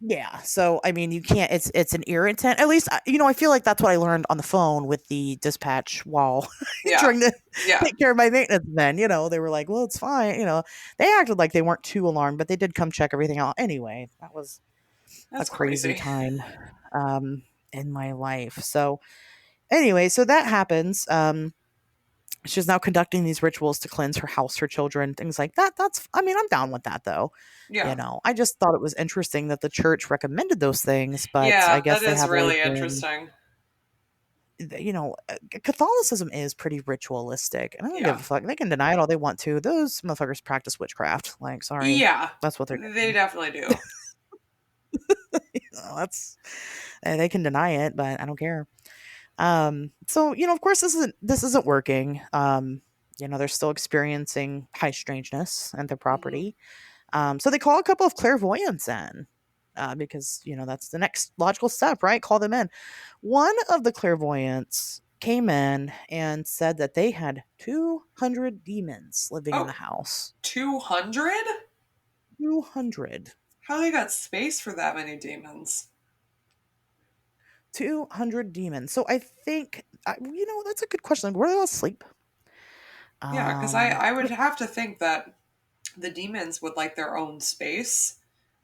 Yeah, so, I mean, you can't it's an irritant. At least, I feel like that's what I learned on the phone with the dispatch while Yeah. trying to Yeah. take care of my maintenance men. They were like, "Well, it's fine," They acted like they weren't too alarmed, but they did come check everything out anyway. That was a That's crazy crazy. time, in my life. So, anyway, so that happens. She's now conducting these rituals to cleanse her house, her children, things like that. I mean, I'm down with that, though. Yeah. I just thought it was interesting that the church recommended those things, but I Yeah, that guess they is have always really been, interesting. Catholicism is pretty ritualistic, and I don't give Yeah. a fuck. They can deny it all they want to. Those motherfuckers practice witchcraft. Like, sorry, Yeah. that's what they're They doing. definitely do. That's they can deny it, but I don't care. So, of course, this isn't working. They're still experiencing high strangeness at their Hmm. property. So they call a couple of clairvoyants in. because, that's the next logical step, right? Call them in. One of the clairvoyants came in and said that they had 200 demons living in the Oh, house. 200? 200. How they got space for that many demons? 200 demons. So I think, that's a good question. Like, where do they all sleep? Yeah, because I would But have to think that the demons would like their own space.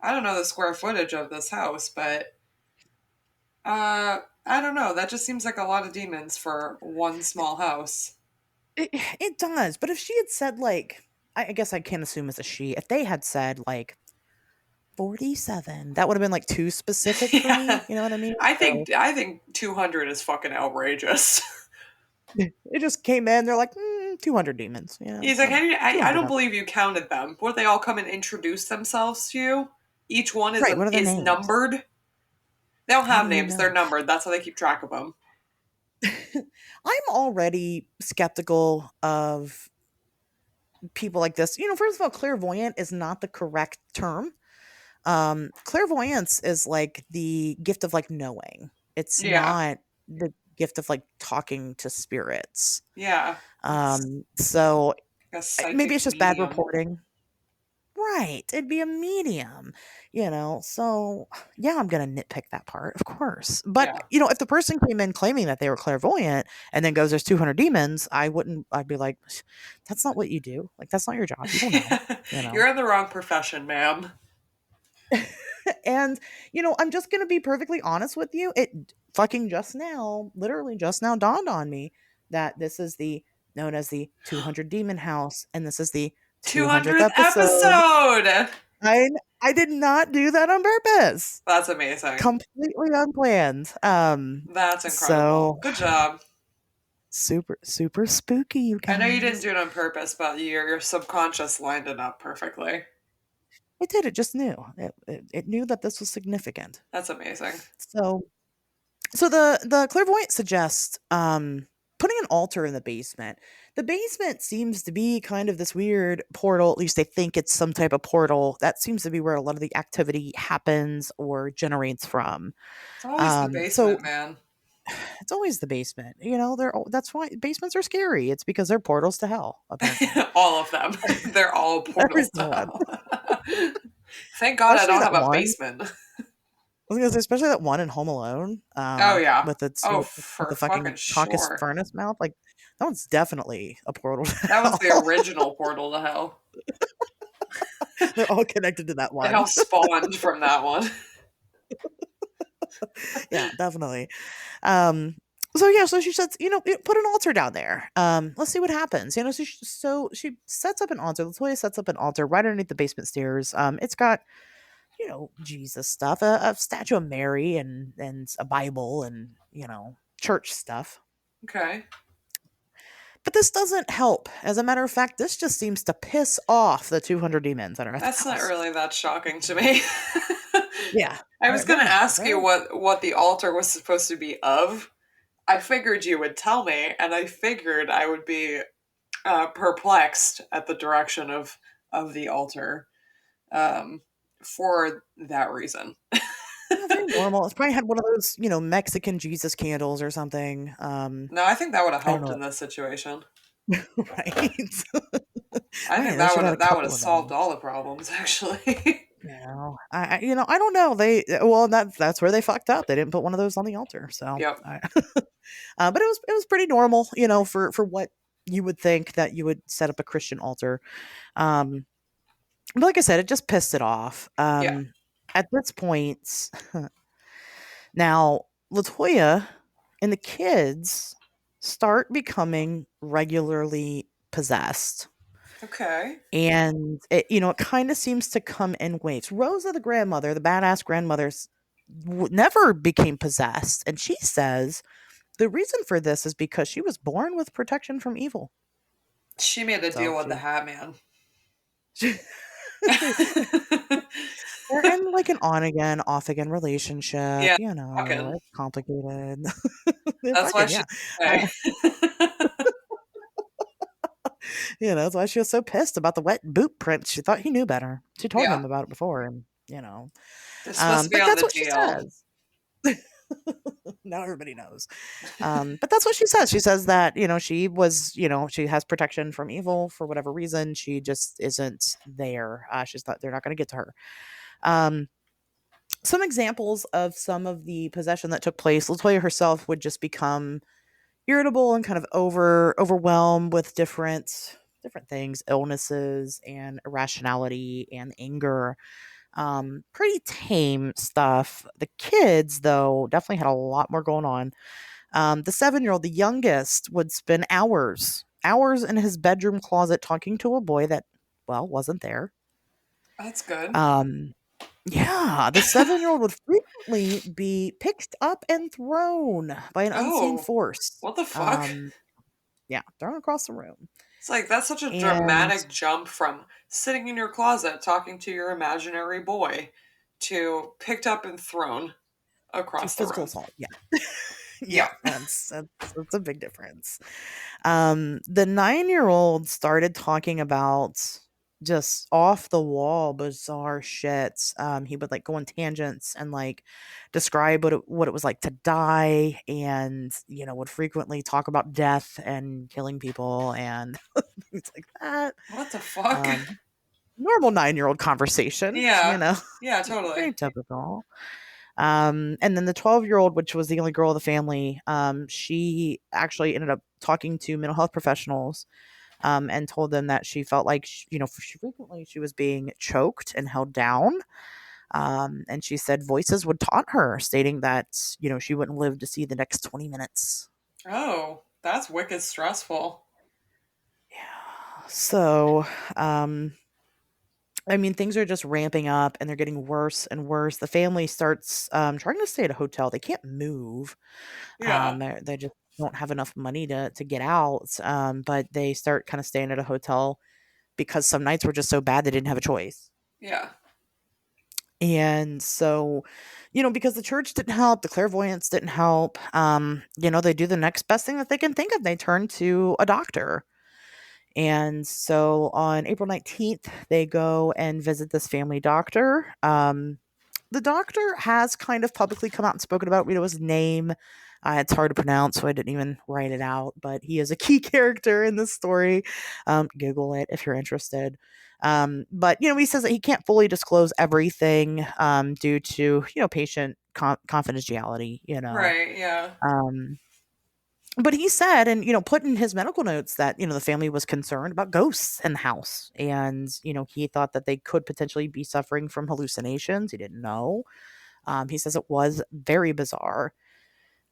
I don't know the square footage of this house, but I don't know. That just seems like a lot of demons for one small house. it does. But if she had said, like, I guess I can't assume it's a she. If they had said, like, 47, that would have been, like, too specific for Yeah. me. You know what I mean? So I think 200 is fucking outrageous. it just came in. They're like, 200 demons. He's like, I 200 don't of them. believe you counted them. Would they all come and introduce themselves to you? Each one Right. What are their is names? numbered. They don't How have do you names. They're know? numbered. That's how they keep track of them. I'm already skeptical of people like this. First of all, clairvoyant is not the correct term. Clairvoyance is like the gift of like knowing. It's Yeah. not the gift of like talking to spirits. Yeah. It's So a maybe psychic it's just bad medium. reporting. Right. It'd be a medium, So, yeah, I'm going to nitpick that part, of course. But, Yeah. if the person came in claiming that they were clairvoyant and then goes, there's 200 demons, I'd be like, that's not what you do. Like, that's not your job. You don't know, you know? You're in the wrong profession, ma'am. And, I'm just going to be perfectly honest with you. It fucking literally just now dawned on me that this is known as the 200 Demon House. And this is the 200th 200th episode. episode. I did not do that on purpose. That's amazing. Completely unplanned. That's incredible. So Good job. super, super spooky, you I guys. know you didn't do it on purpose, but your subconscious lined it up perfectly. It did. It just knew. It knew that this was significant. That's amazing. So the clairvoyant suggests putting an altar in the basement. The basement seems to be kind of this weird portal. At least they think it's some type of portal. That seems to be where a lot of the activity happens or generates from. It's always the So basement, man. it's always the basement. That's why basements are scary. It's because they're portals to hell, apparently. All of them. They're all Every portals to single one. hell. Thank God I Especially don't that have a one. basement. I was gonna say, especially that one in Home Alone, Oh yeah. with its Oh, with for the fucking fucking caucus sure. furnace mouth. Like, that one's definitely a portal to That was the hell. original portal to hell. They're all connected to that They one. all spawned from that one. Yeah, definitely. So yeah, so she says, put an altar down there. Let's see what happens. So she sets up an altar. Latoya sets up an altar right underneath the basement stairs. It's got, Jesus stuff, a statue of Mary and a Bible and, church stuff. Okay. But this doesn't help. As a matter of fact, this just seems to piss off the 200 demons that are at That's the not house. really that shocking to me. Yeah. I was going to ask you They're- what the altar was supposed to be of. I figured you would tell me, and I figured I would be perplexed at the direction of the altar for that reason. very normal. It's probably had one of those, Mexican Jesus candles or something. No, I think that would have I don't helped know. in this situation. Right. I think They should have had a that would couple have of solved them. all the problems, actually. I don't know. That's where they fucked up. They didn't put one of those on the altar. So, Yep. but it was pretty normal, for what you would think that you would set up a Christian altar. But like I said, it just pissed it off. Yeah. At this point, now Latoya and the kids start becoming regularly possessed. Okay. And it kind of seems to come in waves. Rosa, the grandmother, the badass grandmother, never became possessed. And she says the reason for this is because she was born with protection from evil. She made a deal with the Hat Man. They're in like an on again, off again relationship. Yeah, It's complicated. that's why she. That's why she was so pissed about the wet boot print. She thought he knew better. She told Yeah. him about it before, and you know. This must be But on that's the what she DL. says. Now everybody knows. But that's what she says. She says that, she was, she has protection from evil for whatever reason. She just isn't there. They're not going to get to her. Um, some examples of some of the possession that took place. Latoya herself would just become irritable and kind of overwhelmed with different things, illnesses and irrationality and anger. Pretty tame stuff. The kids, though, definitely had a lot more going on. The 7-year-old, the youngest, would spend hours in his bedroom closet talking to a boy that, well, wasn't there. That's good. Yeah, the 7-year-old would frequently be picked up and thrown by an unseen Oh, force. what the fuck? Yeah, thrown across the room. It's like that's such a And dramatic jump from sitting in your closet talking to your imaginary boy to picked up and thrown to across the physical room. assault. Yeah. Yeah, Yeah. that's a big difference. The 9-year-old started talking about just off the wall bizarre shit. He would like go on tangents and like describe what it was like to die, and would frequently talk about death and killing people and things like that. What the fuck? Um, Normal 9-year-old conversation, Yeah. Yeah, totally. very typical. And then the 12-year-old, which was the only girl of the family, she actually ended up talking to mental health professionals, and told them that she felt like, frequently she was being choked and held down. And she said voices would taunt her, stating that, she wouldn't live to see the next 20 minutes. Oh, that's wicked stressful. Yeah. So, I mean, things are just ramping up and they're getting worse and worse. The family starts trying to stay at a hotel. They can't move. Yeah. They just don't have enough money to get out. But they start kind of staying at a hotel because some nights were just so bad they didn't have a choice. Yeah. And so, because the church didn't help, the clairvoyance didn't help, they do the next best thing that they can think of. They turn to a doctor. And so on April 19th, they go and visit this family doctor. The doctor has kind of publicly come out and spoken about, his name. It's hard to pronounce, so I didn't even write it out, but he is a key character in this story. Google it if you're interested. But, he says that he can't fully disclose everything due to, patient confidentiality, Right, yeah. But he said, and put in his medical notes that the family was concerned about ghosts in the house, and he thought that they could potentially be suffering from hallucinations. He didn't know. He says it was very bizarre.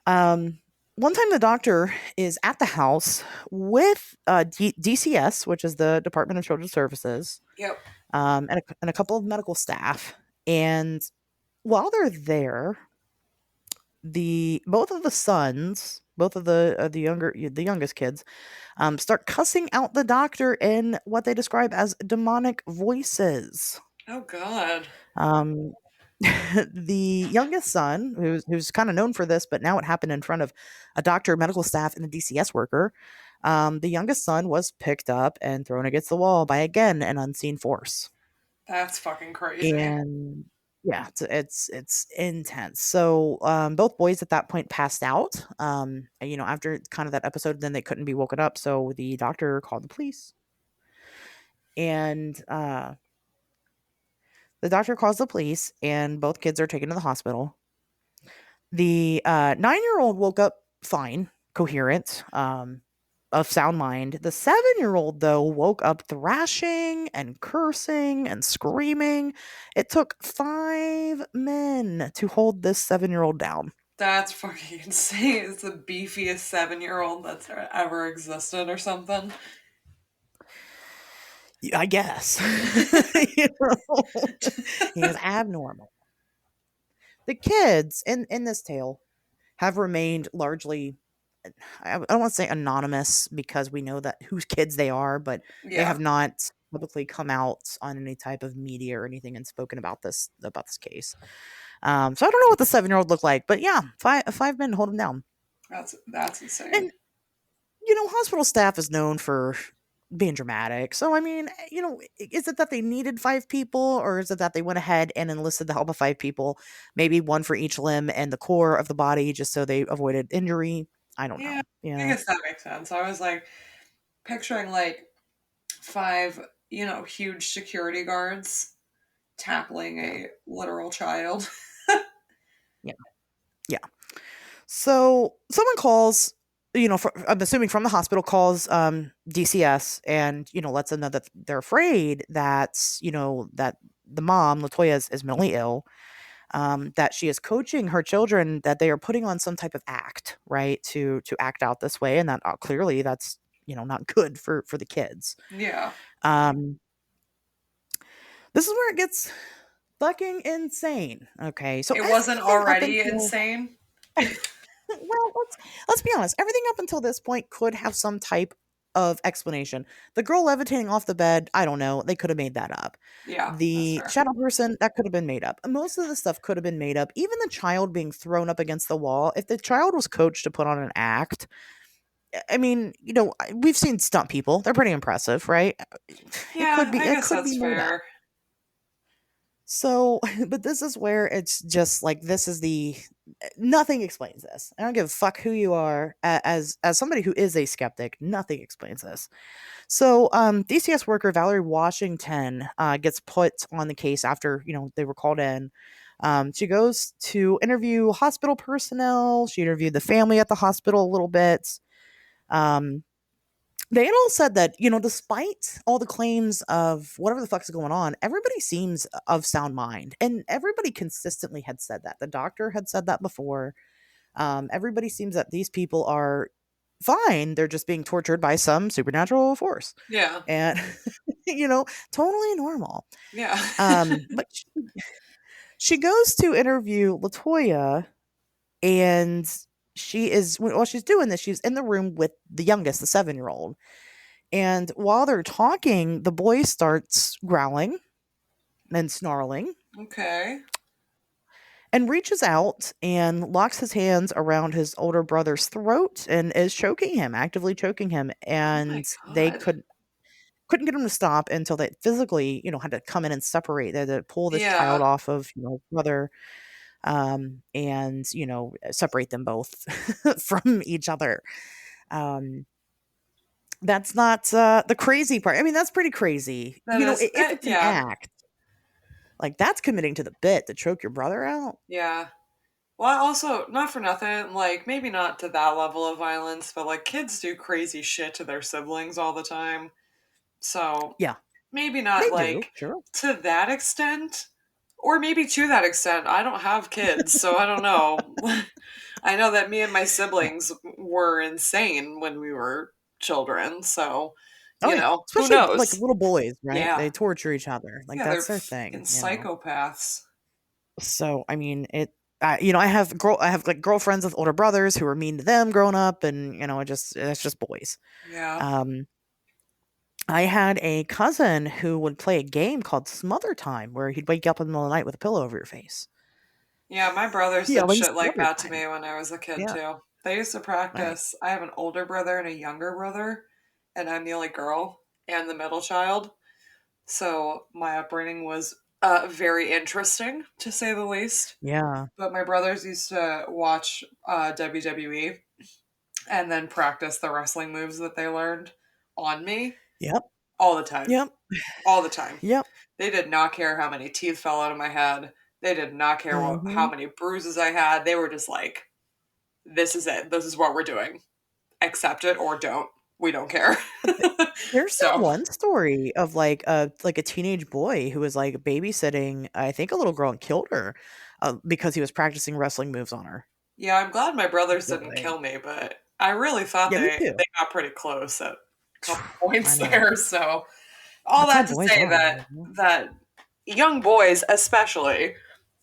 One time, the doctor is at the house with DCS, which is the Department of Children's Services, Yep. and a couple of medical staff, and while they're there, both of the sons, both of the youngest kids, start cussing out the doctor in what they describe as demonic voices. Oh god. Um, the youngest son, who's kind of known for this, but now it happened in front of a doctor, medical staff, and a DCS worker. The youngest son was picked up and thrown against the wall by, again, an unseen force. That's fucking crazy. And yeah, it's intense. So both boys at that point passed out. After kind of that episode, then they couldn't be woken up. So the doctor called the police, and the doctor calls the police, and both kids are taken to the hospital. The 9-year-old woke up fine, coherent, of sound mind. The 7-year-old, though, woke up thrashing and cursing and screaming. It took 5 men to hold this 7-year-old down. That's fucking insane. It's the beefiest 7-year-old that's ever existed or something. I guess. He was abnormal. The kids in this tale have remained largely, I don't want to say anonymous, because we know that whose kids they are, but they have Yeah. not publicly come out on any type of media or anything and spoken about this case. So I don't know what the 7-year-old looked like, but yeah, five men hold him down. That's insane. And hospital staff is known for being dramatic. So, I mean, is it that they needed 5 people, or is it that they went ahead and enlisted the help of 5 people, maybe one for each limb and the core of the body, just so they avoided injury? I don't Yeah, know. I guess that makes sense. I was like picturing like five, huge security guards tackling Yeah. a literal child. Yeah. Yeah. So someone calls, I'm assuming from the hospital, calls DCS, and lets them know that they're afraid that that the mom Latoya is mentally ill, that she is coaching her children, that they are putting on some type of act, right, to act out this way, and that clearly that's not good for the kids. Yeah. Um, this is where it gets fucking insane. Okay, so It wasn't everything up already until insane. well, let's be honest. Everything up until this point could have some type of explanation. The girl levitating off the bed, I don't know. They could have made that up. Yeah, that's The fair. shadow person, that could have been made up. Most of the stuff could have been made up. Even the child being thrown up against the wall. If the child was coached to put on an act, I mean, we've seen stunt people. They're pretty impressive, right? It could Yeah, be. I It guess could be that's made up. fair. So, but this is where it's just like this is the nothing explains this. I don't give a fuck who you are. As somebody who is a skeptic, nothing explains this. So, DCS worker Valerie Washington gets put on the case after they were called in. She goes to interview hospital personnel. She interviewed the family at the hospital a little bit. Um, they had all said that, despite all the claims of whatever the fuck's going on, everybody seems of sound mind. And everybody consistently had said that. The doctor had said that before. Everybody seems that these people are fine. They're just being tortured by some supernatural force. Yeah. And, totally normal. Yeah. But she goes to interview Latoya, and while she's doing this, she's in the room with the youngest, the 7-year-old. And while they're talking, the boy starts growling and snarling Okay. and reaches out and locks his hands around his older brother's throat and is choking him, actively choking him. Oh my And they god. couldn't get him to stop until they physically, had to come in and separate. They had to pull this child Yeah. off of, brother, and, separate them both from each other. Um, That's not, the crazy part. I mean, that's pretty crazy. That is If it's an yeah. act, like, that's committing to the bit to choke your brother out. Yeah. Well, also, not for nothing, like, maybe not to that level of violence, but, like, kids do crazy shit to their siblings all the time. So, Yeah, maybe they not, do, like, sure. to that extent, or maybe to that extent. I don't have kids, so I don't know. I know that me and my siblings were insane when we were children, so, Oh, yeah. who Especially, like, knows? little boys, right? Yeah. They torture each other. Like, Yeah, they're that's their fucking thing. psychopaths. So, I mean, I have, like, girlfriends with older brothers who were mean to them growing up, and, it's just boys. Yeah. Um, I had a cousin who would play a game called Smother Time, where he'd wake you up in the middle of the night with a pillow over your face. Yeah, my brothers did Yelling shit like Smother that to Time. me when I was a kid Yeah, too. They used to right. practice. I have an older brother and a younger brother, and I'm the only girl and the middle child. So my upbringing was very interesting, to say the least. Yeah. But my brothers used to watch WWE and then practice the wrestling moves that they learned on me Yep. all the time. Yep. All the time. Yep. They did not care how many teeth fell out of my head. They did not care how Mhm. many bruises I had. They were just like, this is it. This is what we're doing. Accept it or don't. We don't care. There's that So, one story of, like a teenage boy who was, like, babysitting, I think, a little girl and killed her, because he was practicing wrestling moves on her. yeah, I'm glad my brothers didn't Boy. kill me, but I really thought Yeah, me they too. got pretty close at a couple I points know. there. So, all That's how that to boys say are. that young boys especially,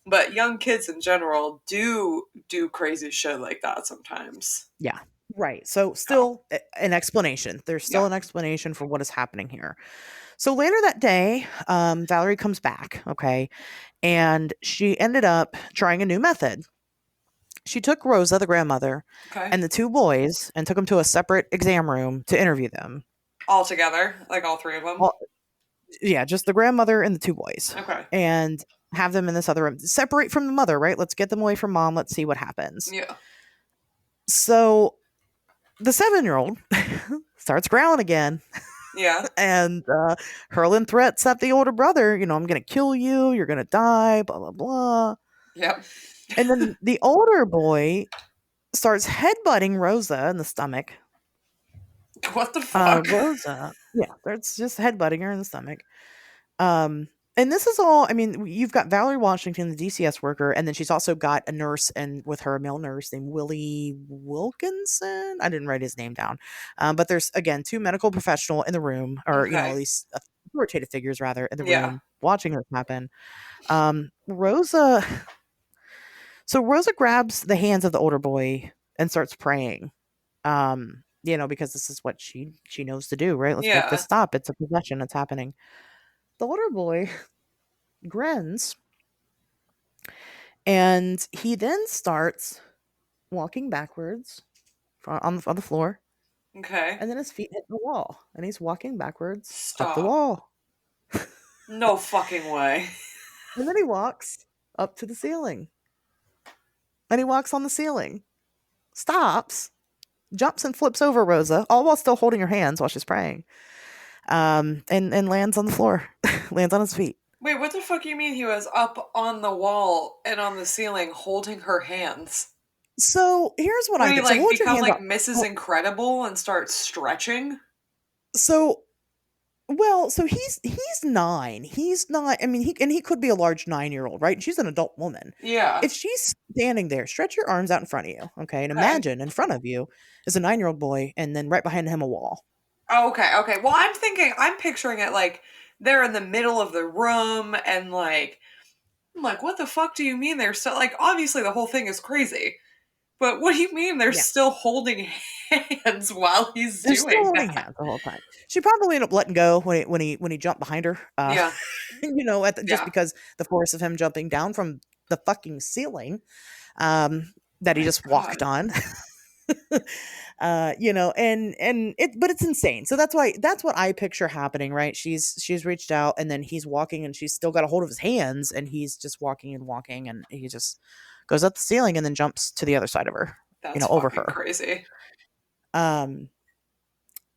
but young kids in general do crazy shit like that sometimes. Yeah. Right. So So, still an explanation. There's yeah. still an explanation for what is happening here. So later that day, Valerie comes back, okay, and she ended up trying a new method. She took Rosa, the grandmother, Okay. and the 2 boys and took them to a separate exam room to interview them. All together, like all three of them. All, yeah, just the grandmother and the two boys, Okay. and have them in this other room. Separate from the mother, right? Let's get them away from mom. Let's see what happens. Yeah. So the 7-year-old starts growling again. Yeah. And hurling threats at the older brother. I'm going to kill you. You're going to die. Blah, blah, blah. Yep. And then the older boy starts headbutting Rosa in the stomach. What the fuck? Rosa. Yeah, it's just headbutting her in the stomach. And this is all, you've got Valerie Washington, the DCS worker, and then she's also got a nurse, and with her a male nurse named Willie Wilkinson. I didn't write his name down. But there's, again, 2 medical professional in the room, or, at least authoritative figures, rather, in the room watching this happen. Rosa. So Rosa grabs the hands of the older boy and starts praying. Because this is what she knows to do, right? Let's make this stop. It's a possession. It's happening. The older boy grins, and he then starts walking backwards on the floor. Okay. And then his feet hit the wall, and he's walking backwards up the wall. No fucking way. And then he walks up to the ceiling. And he walks on the ceiling, stops, jumps and flips over Rosa, all while still holding her hands while she's praying, and lands on the floor, lands on his feet. Wait, what the fuck do you mean he was up on the wall and on the ceiling holding her hands? So here's what I think. did. Like, become like Mrs. Incredible and start stretching? So he's 9. He's not. He could be a large 9-year-old, right? She's an adult woman. Yeah. If she's standing there, stretch your arms out in front of you, okay? And imagine in front of you is a 9-year-old boy, and then right behind him a wall. Oh, okay. Well, I'm picturing it like they're in the middle of the room, and like, I'm like, what the fuck do you mean they're still, like, obviously the whole thing is crazy, but what do you mean they're still holding hands while he's They're doing still holding that? hands the whole time. She probably ended up letting go when he jumped behind her. Just because the force of him jumping down from the fucking ceiling, that he just walked on. But it's insane. So that's what I picture happening, right? She's reached out, and then he's walking, and she's still got a hold of his hands, and he's just walking, and he just goes up the ceiling and then jumps to the other side of her. That's over her. Crazy.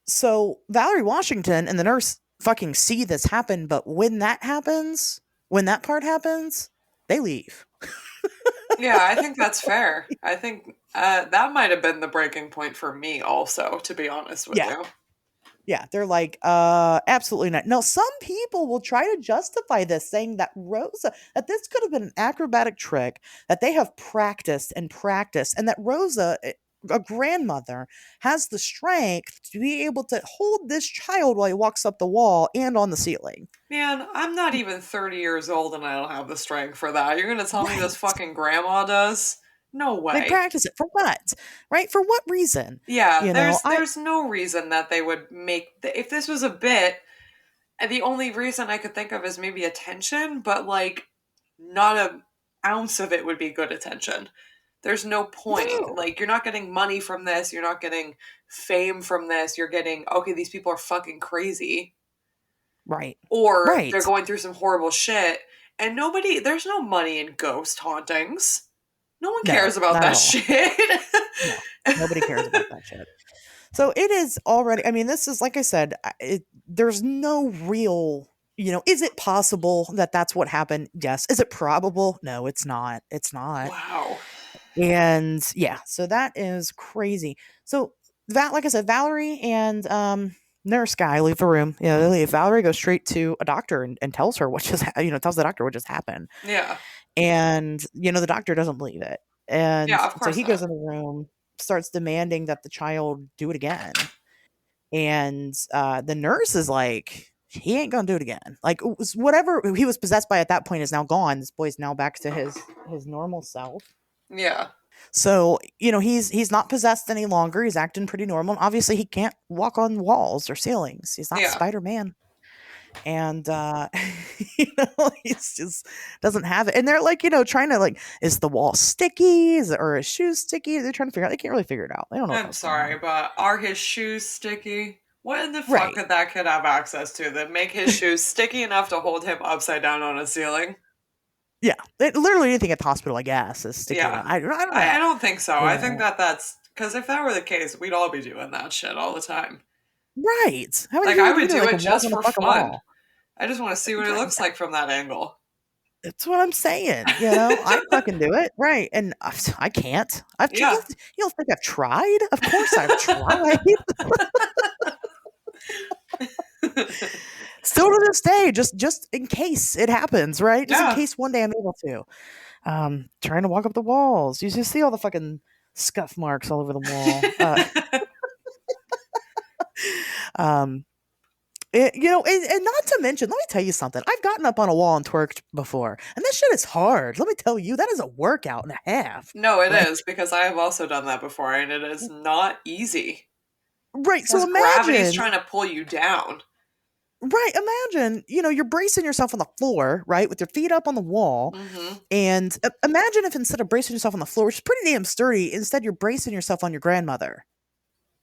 So Valerie Washington and the nurse fucking see this happen, but when that part happens, they leave. Yeah, I think that's fair. I think that might have been the breaking point for me also, to be honest with you. Yeah, they're like, absolutely not. Now, some people will try to justify this, saying that that this could have been an acrobatic trick that they have practiced, and that Rosa, a grandmother, has the strength to be able to hold this child while he walks up the wall and on the ceiling. Man, I'm not even 30 years old, and I don't have the strength for that. You're going to tell me this fucking grandma does? No way. They practice it for what? Right? For what reason? Yeah, there's no reason that they would make... if this was a bit, the only reason I could think of is maybe attention, but, like, not an ounce of it would be good attention. There's no point. No. Like, you're not getting money from this. You're not getting fame from this. You're getting, okay, these people are fucking crazy. Right. Or they're going through some horrible shit. And there's no money in ghost hauntings. No one cares about that shit. No, nobody cares about that shit. So it is already, this is, like I said, there's no real, is it possible that that's what happened? Yes. Is it probable? No, it's not. It's not. Wow. And yeah, so that is crazy. So that, like I said, Valerie and nurse guy leave the room. They leave. Valerie goes straight to a doctor and tells her tells the doctor what just happened. Yeah. And, the doctor doesn't believe it. And of course so he goes in the room, starts demanding that the child do it again. And the nurse is like, he ain't gonna do it again. Like, whatever he was possessed by at that point is now gone. This boy's now back to his normal self. Yeah. So, he's not possessed any longer. He's acting pretty normal. Obviously, he can't walk on walls or ceilings. He's not Spider-Man. And he's just doesn't have it. And they're like, trying to, like, is the wall sticky? Or his shoes sticky? They're trying to figure out. They can't really figure it out. They don't know. I'm sorry, but are his shoes sticky? What in the fuck Right. could that kid have access to that make his shoes sticky enough to hold him upside down on a ceiling? Yeah. Literally anything at the hospital, I guess, is sticky Yeah. enough. I don't I know. don't think so. You I think know. that's because if that were the case, we'd all be doing that shit all the time. Right. How many Like, people I do would that do that it can walk just on the for fucking fun. wall? I just want to see what it Right. looks like from that angle. That's what I'm saying. I'd fucking do it. Right. And I can't. Yeah. You don't think I've tried? Of course I've tried. Still to this day, just in case it happens, right? Just in Yeah. case one day I'm able to. Trying to walk up the walls. You just see all the fucking scuff marks all over the wall. Um, and not to mention, let me tell you something. I've gotten up on a wall and twerked before, and that shit is hard. Let me tell you, that is a workout and a half. No, it Right? is because I have also done that before and it is not easy. Right. So Because gravity's imagine, trying to pull you down. right? Imagine, you're bracing yourself on the floor, right, with your feet up on the wall, Hmm. and imagine if instead of bracing yourself on the floor, which is pretty damn sturdy, instead you're bracing yourself on your grandmother.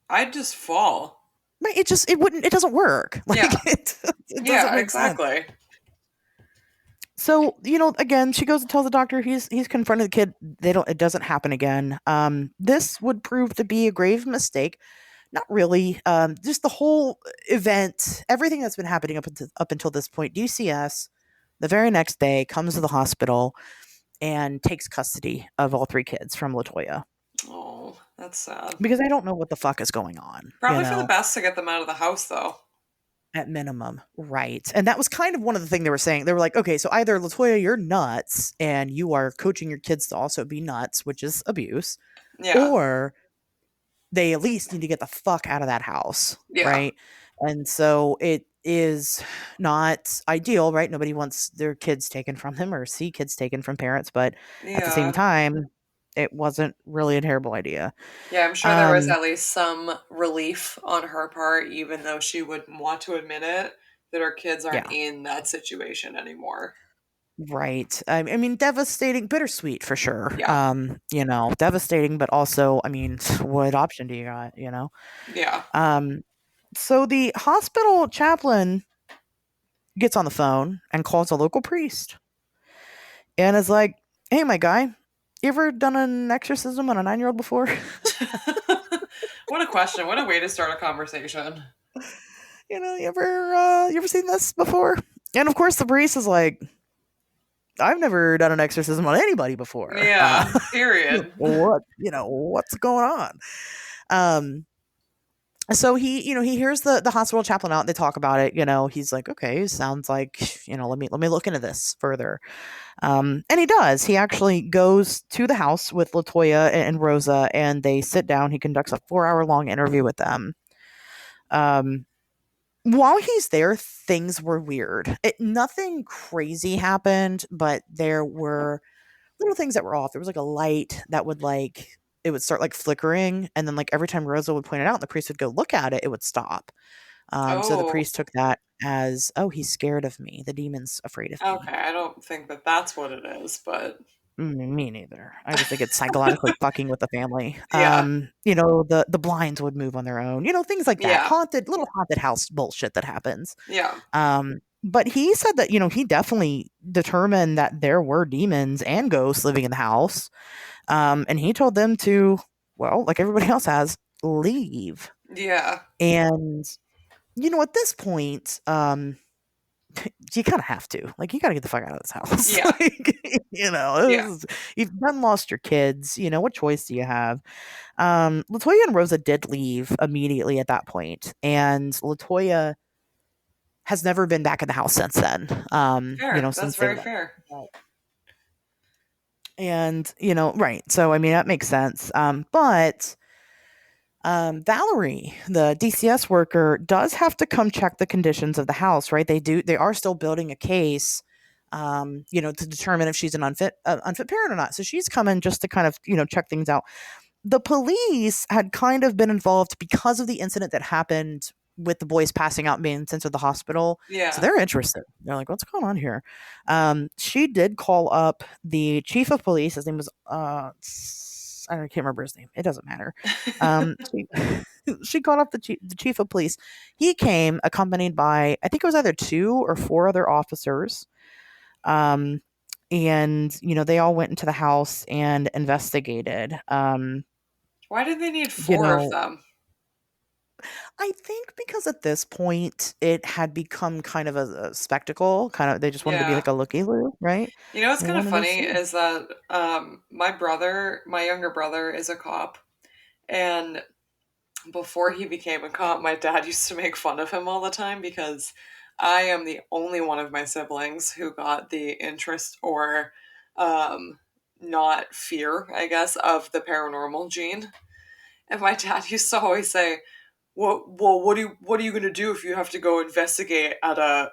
I'd just fall. Right? It doesn't work. Like Yeah. it doesn't Yeah, make sense. exactly. So, again, she goes and tells the doctor he's confronted the kid. It doesn't happen again. This would prove to be a grave mistake. Not really. Just the whole event, everything that's been happening up until this point. DCS, the very next day, comes to the hospital and takes custody of all three kids from Latoya Oh, that's sad. because I don't know what the fuck is going on. Probably for the best to get them out of the house, though. At minimum, right. And that was kind of one of the things they were saying. They were like, okay, so either Latoya, you're nuts and you are coaching your kids to also be nuts, which is abuse, Yeah. or they at least need to get the fuck out of that house, Yeah. right? And so it is not ideal, right? Nobody wants their kids taken from them or see kids taken from parents, but at the same Yeah. time, it wasn't really a terrible idea. Yeah, I'm sure there was Um, at least some relief on her part, even though she wouldn't want to admit it, that her kids aren't yeah. in that situation anymore. Right. I mean, devastating, bittersweet for sure. Yeah. Devastating, but also, I mean, what option do you got? Yeah. Um, so the hospital chaplain gets on the phone and calls a local priest and is like, "Hey, my guy, you ever done an exorcism on a 9-year-old before?" What a question. What a way to start a conversation. You ever seen this before? And of course, the priest is like, "I've never done an exorcism on anybody before. Yeah. Period. What's going on?" Um, so he hears the hospital chaplain out. They talk about it. He's like, okay, sounds like let me look into this further. And he does. He actually goes to the house with Latoya and Rosa, and they sit down. He conducts a 4-hour long interview with them. Um, while he's there, things were weird. Nothing crazy happened, but there were little things that were off. There was like a light that would it would start like flickering, and then like every time Rosa would point it out and the priest would go look at it, it would stop. So the Oh, priest took that as, oh, he's scared of me. The demon's afraid of me. okay. I don't think that that's what it is, but Me neither. I just think it's psychologically fucking with the family. yeah. The blinds would move on their own. Things like that. Yeah. Little haunted house bullshit that happens. Yeah. But he said that, he definitely determined that there were demons and ghosts living in the house. And he told them to, well, like everybody else has, leave. Yeah. And, at this point, you kind of have to. Like, you got to get the fuck out of this house. Yeah. Yeah. You've done lost your kids. What choice do you have? Latoya and Rosa did leave immediately at that point, and Latoya has never been back in the house since then. Fair. That's Since very they fair. and right. So I mean that makes sense. But Valerie, the DCS worker, does have to come check the conditions of the house, right? They are still building a case, to determine if she's an unfit parent or not. So she's coming just to kind of, check things out. The police had kind of been involved because of the incident that happened with the boys passing out and being sent to the hospital. So Yeah. they're interested. They're like, what's going on here? She did call up the chief of police. His name was I can't remember his name. It doesn't matter. She, she called up the chief of police. He came accompanied by, I think it was either 2 or 4 other officers. Um, and they all went into the house and investigated. Why did they need You 4 of know, them? I think because at this point it had become kind of a spectacle. Kind of, they just wanted to be Yeah. like a looky loo, right? You know what's They kind of wanted to funny see. is that my younger brother, is a cop, and before he became a cop, my dad used to make fun of him all the time because I am the only one of my siblings who got the interest or um, not fear, I guess, of the paranormal gene. And my dad used to always say, well, what are you gonna do if you have to go investigate at a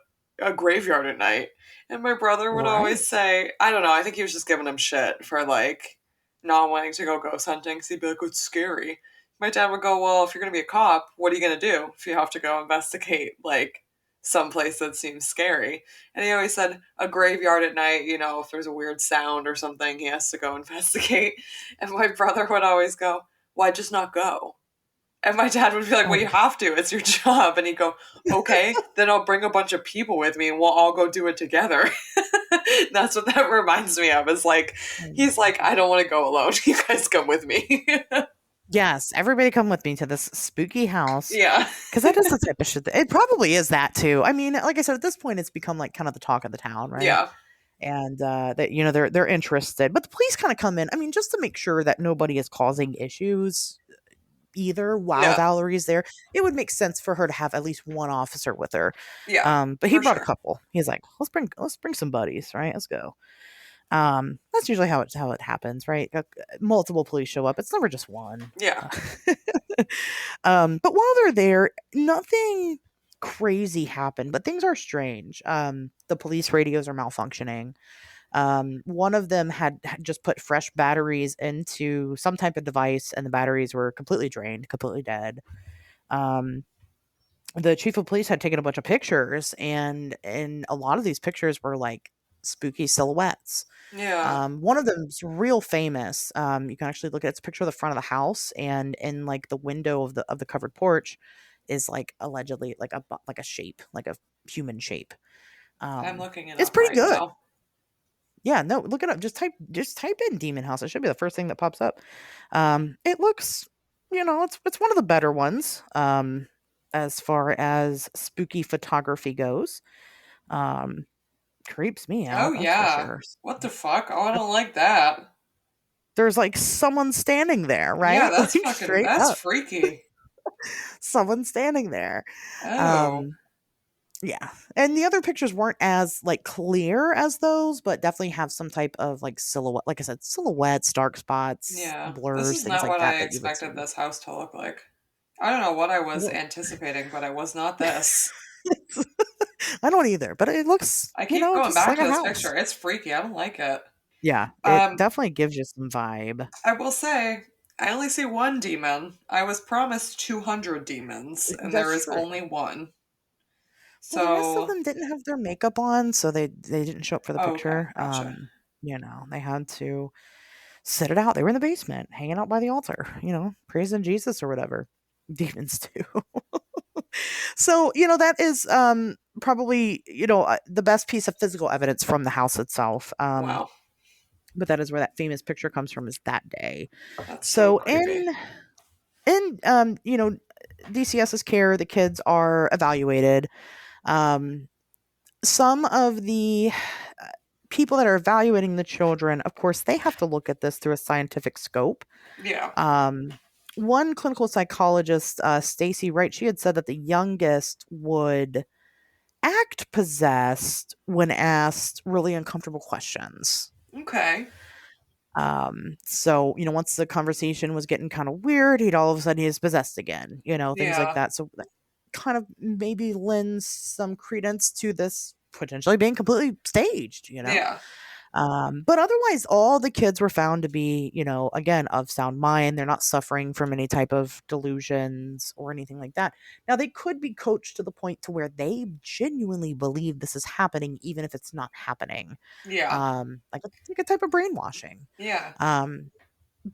graveyard at night? And my brother would Right. always say, I don't know, I think he was just giving him shit for like not wanting to go ghost hunting. So he'd be like, "Oh, it's scary." My dad would go, "Well, if you're gonna be a cop, what are you gonna do if you have to go investigate like someplace that seems scary?" And he always said, "A graveyard at night, if there's a weird sound or something, he has to go investigate." And my brother would always go, "Why just not go?" And my dad would be like, "Well, you Oh, have to. It's your job." And he'd go, "Okay, then I'll bring a bunch of people with me and we'll all go do it together." That's what that reminds me of. Is like, oh he's my like, "I don't want to go alone. You guys come with me." yes, everybody come with me to this spooky house Yeah. because that is the type of shit. It probably is that too. I mean, like I said, at this point, it's become like kind of the talk of the town, right? Yeah. And that they're interested, but the police kind of come in. I mean, just to make sure that nobody is causing issues either while Yeah. Valerie's there. It would make sense for her to have at least one officer with her. Yeah. But he For brought a sure. couple. He's like, let's bring some buddies, right? Let's go. That's usually how it happens, right? Multiple police show up. It's never just one. Yeah. But while they're there, nothing crazy happened, but things are strange. The police radios are malfunctioning. One of them had just put fresh batteries into some type of device, and the batteries were completely drained, completely dead. Um, the chief of police had taken a bunch of pictures, and a lot of these pictures were like spooky silhouettes. Yeah. One of them's real famous. You can actually look at its picture of the front of the house, and in like the window of the covered porch is like allegedly like a shape, like a human shape. I'm looking it It's up pretty right good. now. Yeah, no, look it up. Just type in demon house. It should be the first thing that pops up. It looks, it's one of the better ones. As far as spooky photography goes. Um, Creeps me Oh out, that's for yeah. sure. What the fuck? Oh, I don't like that. There's like someone standing there, Yeah, right? that's Like fucking straight that's up, freaky. someone standing there. Oh. Um, yeah, and the other pictures weren't as like clear as those, but definitely have some type of like silhouette. Like I said, silhouettes, dark spots, Yeah. This blurs, is things not like what I that you would expected see. this house to look like. I don't know what I was Well, anticipating, but it was not this. I don't either, but it looks, I keep going just back like to a this house. picture. It's freaky. I don't like it. Yeah, it Um, definitely gives you some vibe. I will say, I only see one demon. I was promised 200 demons, and there That's is true. only one. Well, the rest of So, them didn't have their makeup on, so they didn't show up for the oh, okay, picture. gotcha. They had to sit it out. They were in the basement, hanging out by the altar, praising Jesus or whatever. Demons do. So, that is probably, the best piece of physical evidence from the house itself. Wow, But that is where that famous picture comes from, is that day. that's so So creepy. in DCS's care, the kids are evaluated. Um some of the people that are evaluating the children, of course, they have to look at this through a scientific scope. Yeah, Um, One clinical psychologist, Stacy Wright, she had said that the youngest would act possessed when asked really uncomfortable questions. okay. So, once the conversation was getting kind of weird, he'd all of a sudden he's possessed again, things like Yeah, that. So that kind of maybe lends some credence to this potentially being completely staged. yeah, But otherwise, all the kids were found to be, again, of sound mind. They're not suffering from any type of delusions or anything like that. Now, they could be coached to the point to where they genuinely believe this is happening, even if it's not happening. yeah, Like a type of brainwashing. yeah. Um,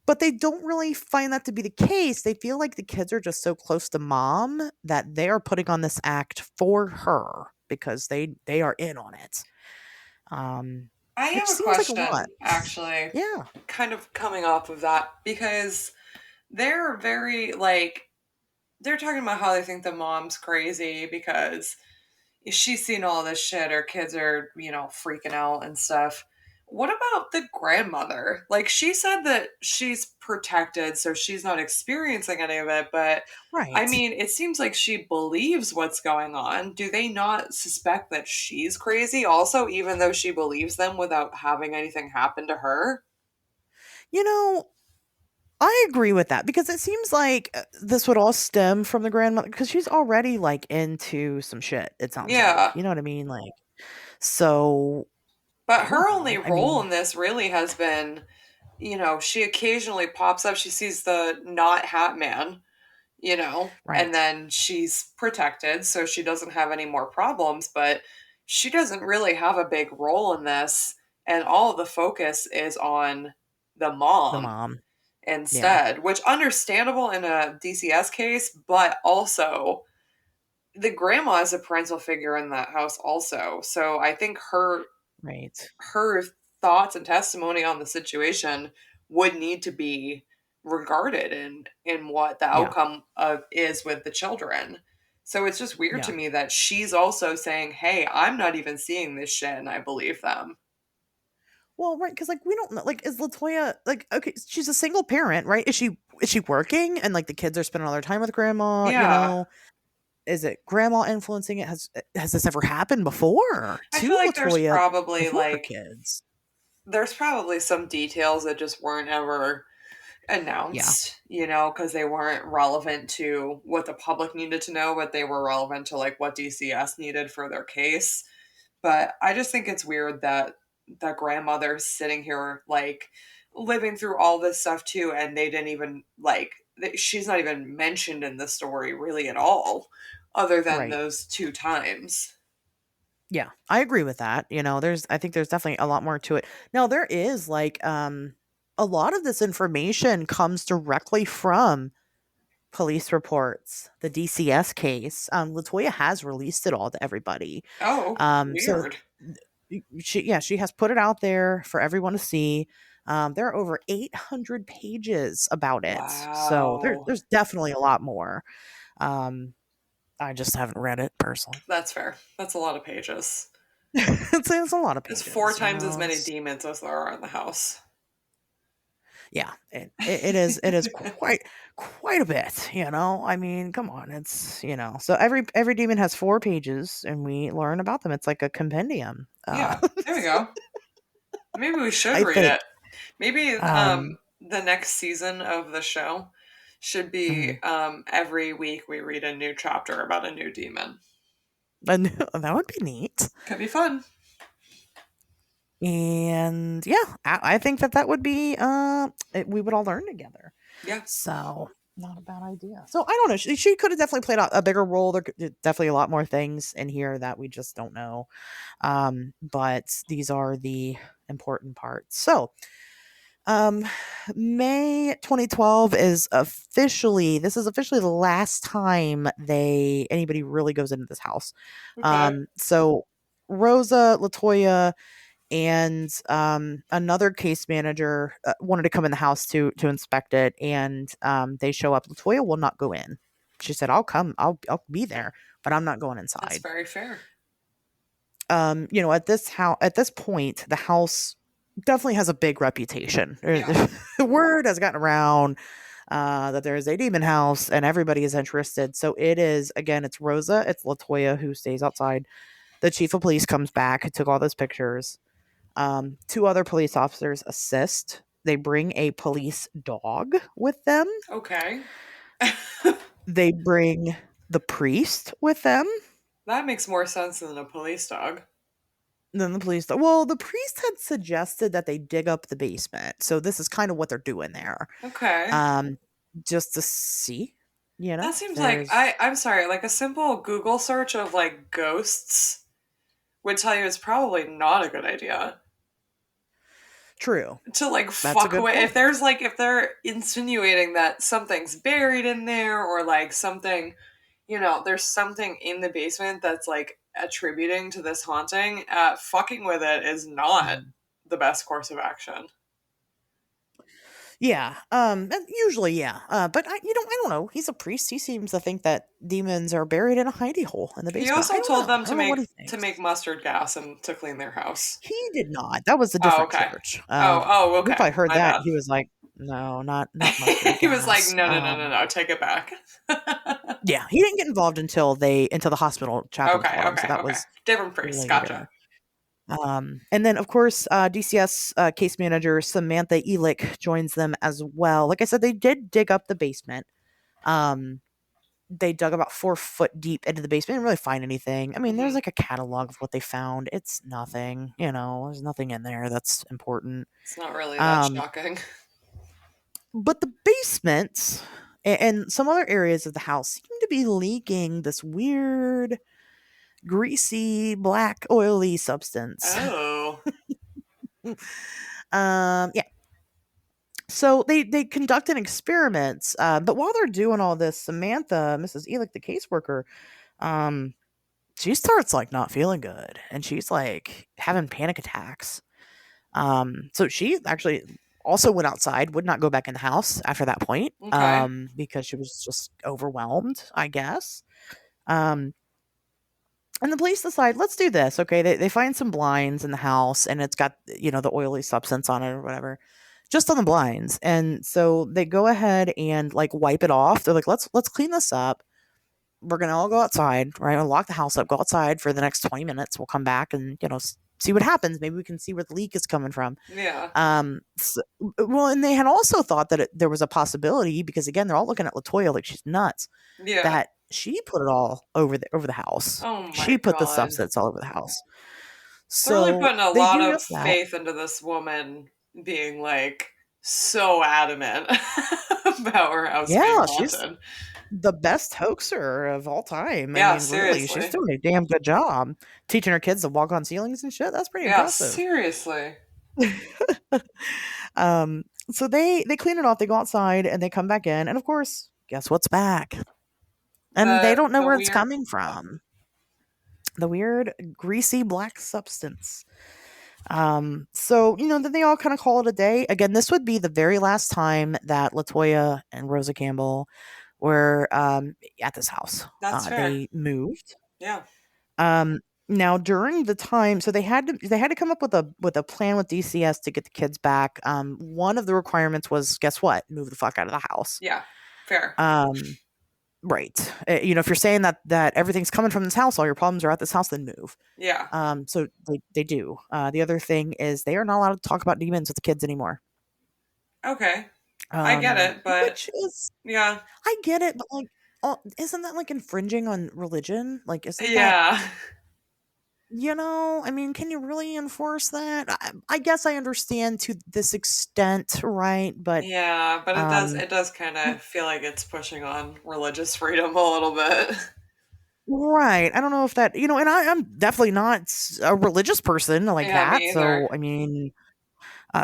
But they don't really find that to be the case. They feel like the kids are just so close to mom that they are putting on this act for her because they are in on it. Um, I which have a seems like a lot. question, actually, Yeah, kind of coming off of that, because they're very, like, they're talking about how they think the mom's crazy because she's seen all this shit. Her kids are, freaking out and stuff. What about the grandmother? Like, she said that she's protected, so she's not experiencing any of it, but I right. mean, it seems like she believes what's going on. Do they not suspect that she's crazy also, even though she believes them without having anything happen to her? You know, I agree with that because it seems like this would all stem from the grandmother because she's already like into some shit. It sounds like, Yeah. you know what I mean? Like, so But I don't her only know. I role mean, in this really has been, she occasionally pops up. She sees the not Hat Man, and right. then she's protected, so she doesn't have any more problems, but she doesn't really have a big role in this. And all of the focus is on the The mom mom. Yeah. instead, which understandable in a DCS case, but also the grandma is a parental figure in that house also. So I think Right. her thoughts and testimony on the situation would need to be regarded in what the Yeah. outcome of is with the children. So it's just weird to Yeah. me that she's also saying, "Hey, I'm not even seeing this shit and I believe them." Well, right, because like we don't know. Like, is Latoya like okay? She's a single parent, right? Is she working and like the kids are spending all their time with grandma? Yeah. Is it grandma influencing it? Has this ever happened before I feel to like Latoya before her kids? there's probably some details that just weren't ever Yeah. announced, because they weren't relevant to what the public needed to know, but they were relevant to like what DCS needed for their case. But I just think it's weird that the grandmother's sitting here like living through all this stuff too, and they didn't even like she's not even mentioned in the story really at all, other than Right. those two times. Yeah, I agree with that. I think there's definitely a lot more to it. Now there is like a lot of this information comes directly from police reports, the DCS case. Latoya has released it all to everybody. Oh, So weird. she has put it out there for everyone to see. There are over 800 pages about it. So Wow. there's definitely a lot more. Um, I just haven't read it personally. That's fair. That's a lot of pages. It's a lot of It's four pages, times as many It's demons as there are in the house. yeah, it is quite a bit, I mean, come on, so every demon has 4 pages and we learn about them. It's like a compendium. Yeah, there we go. Maybe we should I read think. it. Maybe Um the next season of the show should be mhm. every week we read a new chapter about a new demon. And that would be neat. Could be fun. And yeah, I think that would be we would all learn together. Yeah. So not a bad idea. So I don't know. She could have definitely played a bigger role. Definitely a lot more things in here that we just don't know. But these are the important parts. So um, May 2012 this is officially the last time anybody really goes into this house. Okay. So Rosa, Latoya, and another case manager wanted to come in the house to inspect it, and they show up. Latoya will not go in. She said, "I'll come. I'll be there, but I'm not going That's inside." very fair. At this point, the house definitely has a big reputation. Yeah. The word has gotten around that there is a demon house and everybody is interested. So it is, again, it's Rosa, it's Latoya who stays outside. The chief of police comes back, who took all those pictures. Two other police officers assist. They bring a police dog with them. Okay. They bring the priest with them. That makes more sense than a police dog. Then the police, well, the priest had suggested that they dig up the basement. So this is kind of what they're doing there. Okay. Um, just to see, That if seems like there's I'm sorry, like a simple Google search of like ghosts would tell you it's probably not a good idea. True. to like That's a fuck good with. point. If they're insinuating that something's buried in there, or like something, there's something in the basement that's like attributing to this haunting, fucking with it is not Mhm. the best course of action. Yeah. And usually, yeah. But I don't know. He's a priest. He seems to think that demons are buried in a hidey hole in the He basement. also told them I don't know what he to thinks. make mustard gas and to clean their house. He did not. That was a Oh, different okay. church. Oh, We okay. probably heard My that. bad. He was like, no, not mustard He was like, gas. no, no, no, no, no, take it back. Yeah, he didn't get involved until the hospital chaplain Okay, called him. So okay, that okay. was Different priest. later. Gotcha. And then of course, DCS case manager Samantha Elick joins them as well. Like I said, they did dig up the basement. Um, they dug about 4 foot deep into the basement, didn't really find anything. I mean, there's Hmm. like a catalog of what they found. It's nothing, there's nothing in there that's important. It's not really that Um, shocking. but the basement and some other areas of the house seem to be leaking this weird, greasy, black, oily substance. Oh. Yeah. So they conduct an experiment, but while they're doing all this, Samantha, Mrs. Elick, the caseworker, um, she starts like not feeling good, and she's like having panic attacks. So she actually also went outside, would not go back in the house after that point, Okay. because she was just overwhelmed, I guess. Um, and the police decide, let's do this. Okay, they find some blinds in the house, and it's got the oily substance on it or whatever, just on the blinds. And so they go ahead and like wipe it off. They're like, let's clean this up. We're gonna all go outside, right? We'll lock the house up, go outside for the next 20 minutes. We'll come back and see what happens. Maybe we can see where the leak is coming from. Yeah. Well, and they had also thought that there was a possibility because again, they're all looking at Latoya like she's nuts. Yeah. That she put it all over the house. Oh She my put the god. substance all over the house. They're really So putting a they lot do of just that. faith into this woman being like so adamant about her house being Yeah, she's haunted. the best hoaxer of all time. I Yeah, mean, really, she's seriously. doing a damn good job teaching her kids to walk on ceilings and shit. That's pretty Yeah, impressive. seriously. So they clean it off. They go outside and they come back in, and of course, guess what's back? And they don't know The where it's weird. coming from. The weird, greasy black substance. So then they all kind of call it a day. Again, this would be the very last time that Latoya and Rosa Campbell were at this house. That's fair. They moved. Yeah. Now during the time, so they had to come up with a plan with DCS to get the kids back. One of the requirements was, guess what? Move the fuck out of the house. Yeah. Fair. Right. If you're saying that everything's coming from this house, all your problems are at this house, then move. Yeah. So they do. The other thing is they are not allowed to talk about demons with the kids anymore. Okay. I get it, but Which is, yeah. I get it, but like, isn't that like infringing on religion? Like, isn't that, Yeah. I mean, can you really enforce that? I guess I understand to this extent, right? But Yeah, but um, it does kind of feel like it's pushing on religious freedom a little bit. right. I don't know if that, and I'm definitely not a religious person like Yeah, that. me either. So, I mean,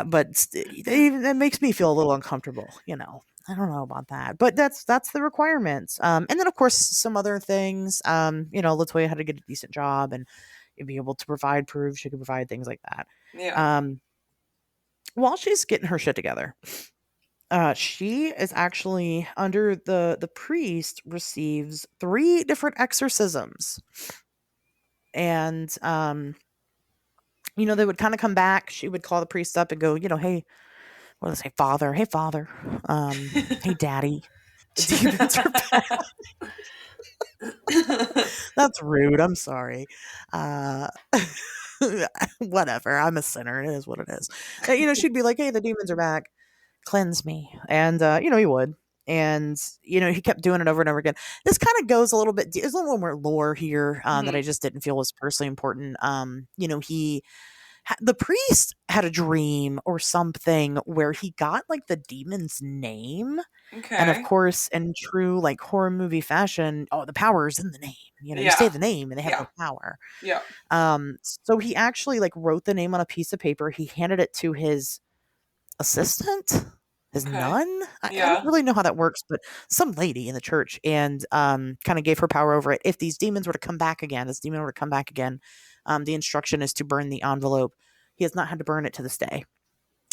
but that makes me feel a little uncomfortable. I don't know about that, but that's the requirements. And then of course some other things. Latoya had to get a decent job and be able to provide proof. She could provide things like that. Yeah. Um, while she's getting her shit together, she is actually under the priest receives 3 different exorcisms, and they would kind of come back. She would call the priest up and go, hey, what do they say, father? Hey, father. Hey, daddy. The demons are back. That's rude. I'm sorry. Uh, whatever. I'm a sinner. It is what it is. She'd be like, hey, the demons are back. Cleanse me. And, he would. And, he kept doing it over and over again. This kind of goes a little bit, there's a little more lore here that I Mhm. just didn't feel was personally important. He the priest had a dream or something where he got like the demon's name. And of Okay. course, in true like horror movie fashion, oh, the power is in the name. You say Yeah. the name and they have Yeah. the power. Yeah. So he actually like wrote the name on a piece of paper. He handed it to his assistant, his Okay. nun. I don't Yeah. really know how that works, but some lady in the church, and kind of gave her power over it. If these demons were to come back again, this demon were to come back again, the instruction is to burn the envelope. He has not had to burn it to this day.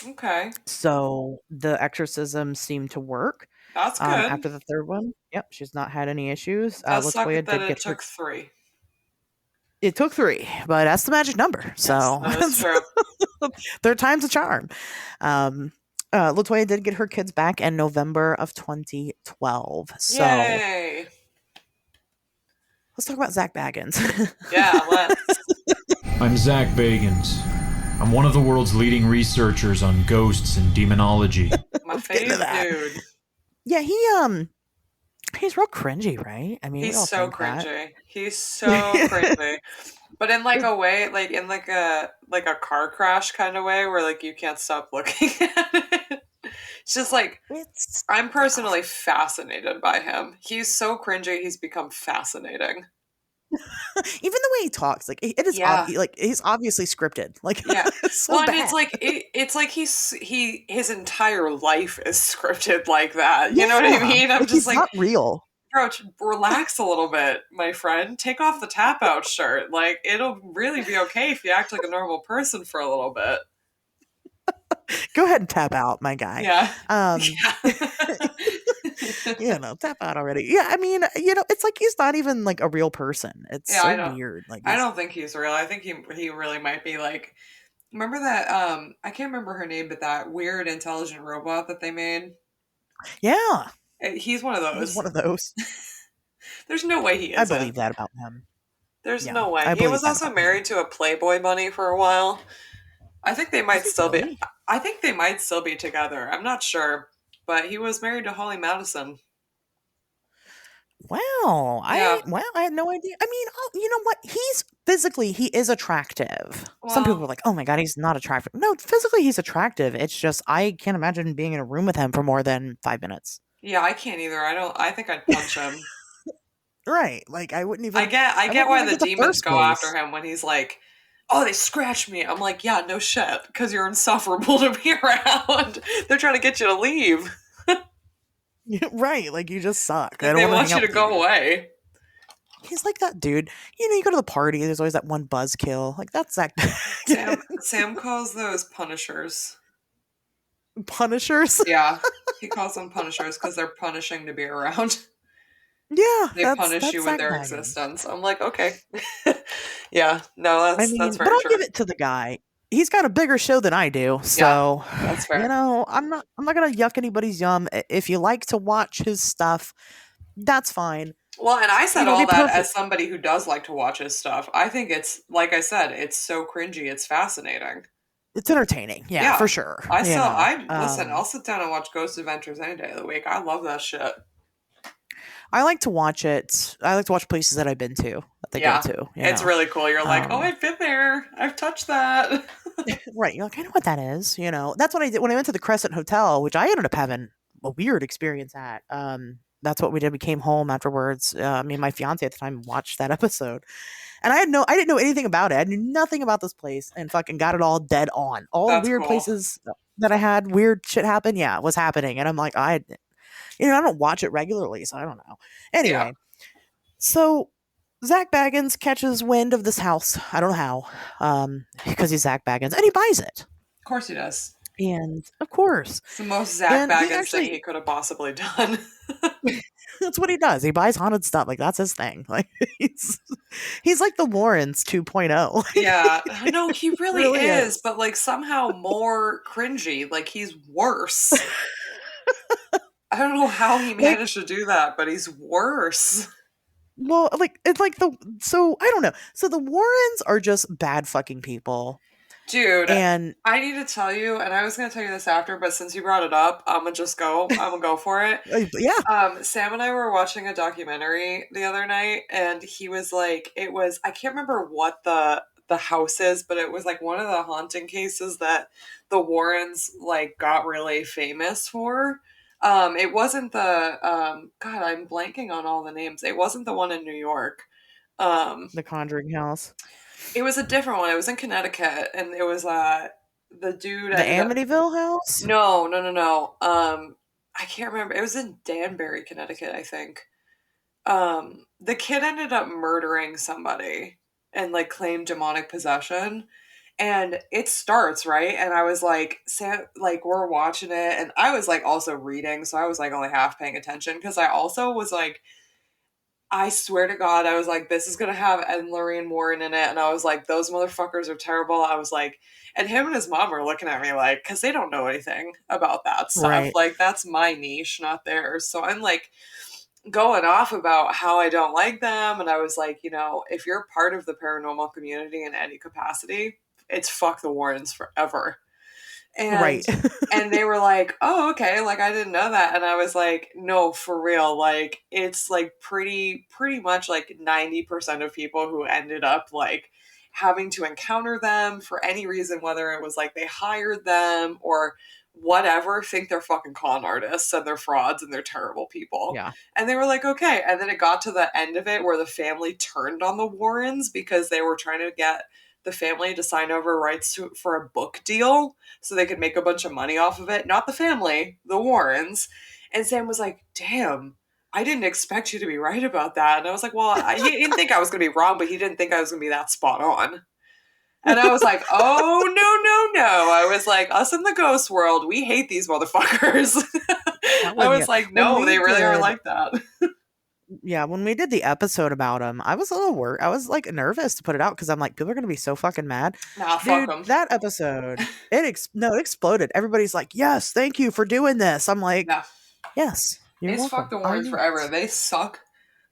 Okay. So the exorcism seemed to work. That's good. After the third one, yep, she's not had any issues. Does suck Latoya that did it get her. took 3. It took 3, but that's the magic number. Yes, So that is true. third time's a charm. Latoya did get her kids back in November of 2012. So Yay. let's talk about Zak Bagans. Yeah, let's. I'm Zak Bagans. I'm one of the world's leading researchers on ghosts and demonology. My Let's get into that. dude. Yeah, he's real cringy, right? I mean, we He's all so think that. cringy. He's so cringy. But in like a way, like in like a car crash kind of way where like you can't stop looking at it. It's just like I'm personally fascinated by him. He's so cringy, he's become fascinating. Even the way he talks, like it is Yeah. like he's obviously scripted. Like Yeah. it's so Well, and bad. it's like his entire life is scripted like that. You know what I Yeah, mean? I'm like, just he's like, not real. bro, relax a little bit, my friend. Take off the tap out shirt. Like, it'll really be okay if you act like a normal person for a little bit. Go ahead and tap out, my guy. Yeah. Tap out already. Yeah, I mean, it's like he's not even like a real person. It's Yeah, I so know. weird. Like I don't think he's real. I think he really might be like, remember that I can't remember her name, but that weird intelligent robot that they made? Yeah. He's one of those. He's one of those. There's no way he I isn't. believe that about him. There's Yeah, no way. I He believe was that also about married to a Playboy bunny for a while. I think they might Was he still be. really? I think they might still be together. I'm not sure, but he was married to Holly Madison. Wow. Yeah. I had no idea. I mean, you know what? He is attractive. Some Well- people are like, "Oh my god, he's not attractive." No, physically he's attractive. It's just I can't imagine being in a room with him for more than 5 minutes. Yeah, I can't either. I think I'd punch him. Right. Like I wouldn't even I get wouldn't why even the get to demons first go base. after him when he's like, "Oh, they scratched me." I'm like, "Yeah, no shit, because you're insufferable to be around. They're trying to get you to leave. Right, like you just suck. I Like, don't they wanna want hang you out to with go away." He's like that dude. You go to the party, there's always that one buzzkill. Like that's Zach Sam calls those punishers. Punishers. Yeah, he calls them punishers because they're punishing to be around. Yeah, They punish you with Zak their Bagans. existence. I'm like, okay. Yeah, no, that's But very I'll true. give it to the guy. He's got a bigger show than I do, so that's fair. I'm not gonna yuck anybody's yum. If you like to watch his stuff, that's fine. Well, and I said all be that perfect. as somebody who does like to watch his stuff. I think it's, like I said, it's so cringy. It's fascinating. It's entertaining, yeah, for sure. Listen, Um, I'll sit down and watch Ghost Adventures any day of the week. I love that shit. I like to watch it. I like to watch places that I've been to, that they go to. It's really cool. You're like, oh, I've been there. I've touched that. Right. You're like, I know what that is. That's what I did when I went to the Crescent Hotel, which I ended up having a weird experience at. That's what we did. We came home afterwards. Me and my fiance at the time watched that episode. And I didn't know anything about it. I knew nothing about this place and fucking got it all dead on. All That's the weird cool. places that I had weird shit happen. Yeah, it was happening. And I'm like, I don't watch it regularly, so I don't know. Anyway, so Zak Bagans catches wind of this house. I don't know how, because he's Zak Bagans, and he buys it. Of course he does. And of course, It's the most Zak Bagans thing he could have possibly done. That's what he does. He buys haunted stuff. Like that's his thing. Like he's like the Warrens 2.0. Yeah, no, he really, Really is, is. but like somehow more cringy. Like he's worse. I don't know how he managed to do that, but he's worse. Well, like it's like so I don't know. So the Warrens are just bad fucking people. Dude, And I need to tell you, and I was going to tell you this after, but since you brought it up, I'm going to go for it. Yeah. Sam and I were watching a documentary the other night, and he was like, I can't remember what the the houses, but it was like one of the haunting cases that the Warrens like got really famous for. It wasn't the God, I'm blanking on all the names. It wasn't the one in New York. The Conjuring House. It was a different one. It was in Connecticut, and it was the dude The ended up. Amityville House? No, no, no, no. I can't remember. It was in Danbury, Connecticut, I think. The kid ended up murdering somebody and like claimed demonic possession. And it starts, right? And I was like, like we're watching it, and I was like also reading, so I was like only half paying attention because I also was like, I swear to God, I was like, this is gonna have Ed and Lorraine Warren in it, and I was like, those motherfuckers are terrible. I was like, and him and his mom were looking at me like, because they don't know anything about that stuff. Right. Like that's my niche, not theirs. So I'm like going off about how I don't like them, and I was like, if you're part of the paranormal community in any capacity, it's fuck the Warrens forever. And Right. and they were like, oh, okay, like I didn't know that. And I was like, no, for real, like it's like pretty much like 90% of people who ended up like having to encounter them for any reason, whether it was like they hired them or whatever, think they're fucking con artists and they're frauds and they're terrible people. Yeah. And they were like, okay. And then it got to the end of it where the family turned on the Warrens because they were trying to get the family to sign over rights for a book deal so they could make a bunch of money off of it. Not the family, the Warrens. And Sam was like, damn, I didn't expect you to be right about that. And I was like, well, he didn't think I was going to be wrong, but he didn't think I was going to be that spot on. And I was like, oh, no. I was like, us in the ghost world, we hate these motherfuckers. I was like, no, they really are like that. Yeah, when we did the episode about him, I was a little worried. I was like nervous to put it out because I'm like, people are gonna be so fucking mad. Nah, fuck Dude, them. that episode, it exploded. Everybody's like, yes, thank you for doing this. I'm like, Nah. yes, you're It's welcome. fuck the Warrens forever. They suck.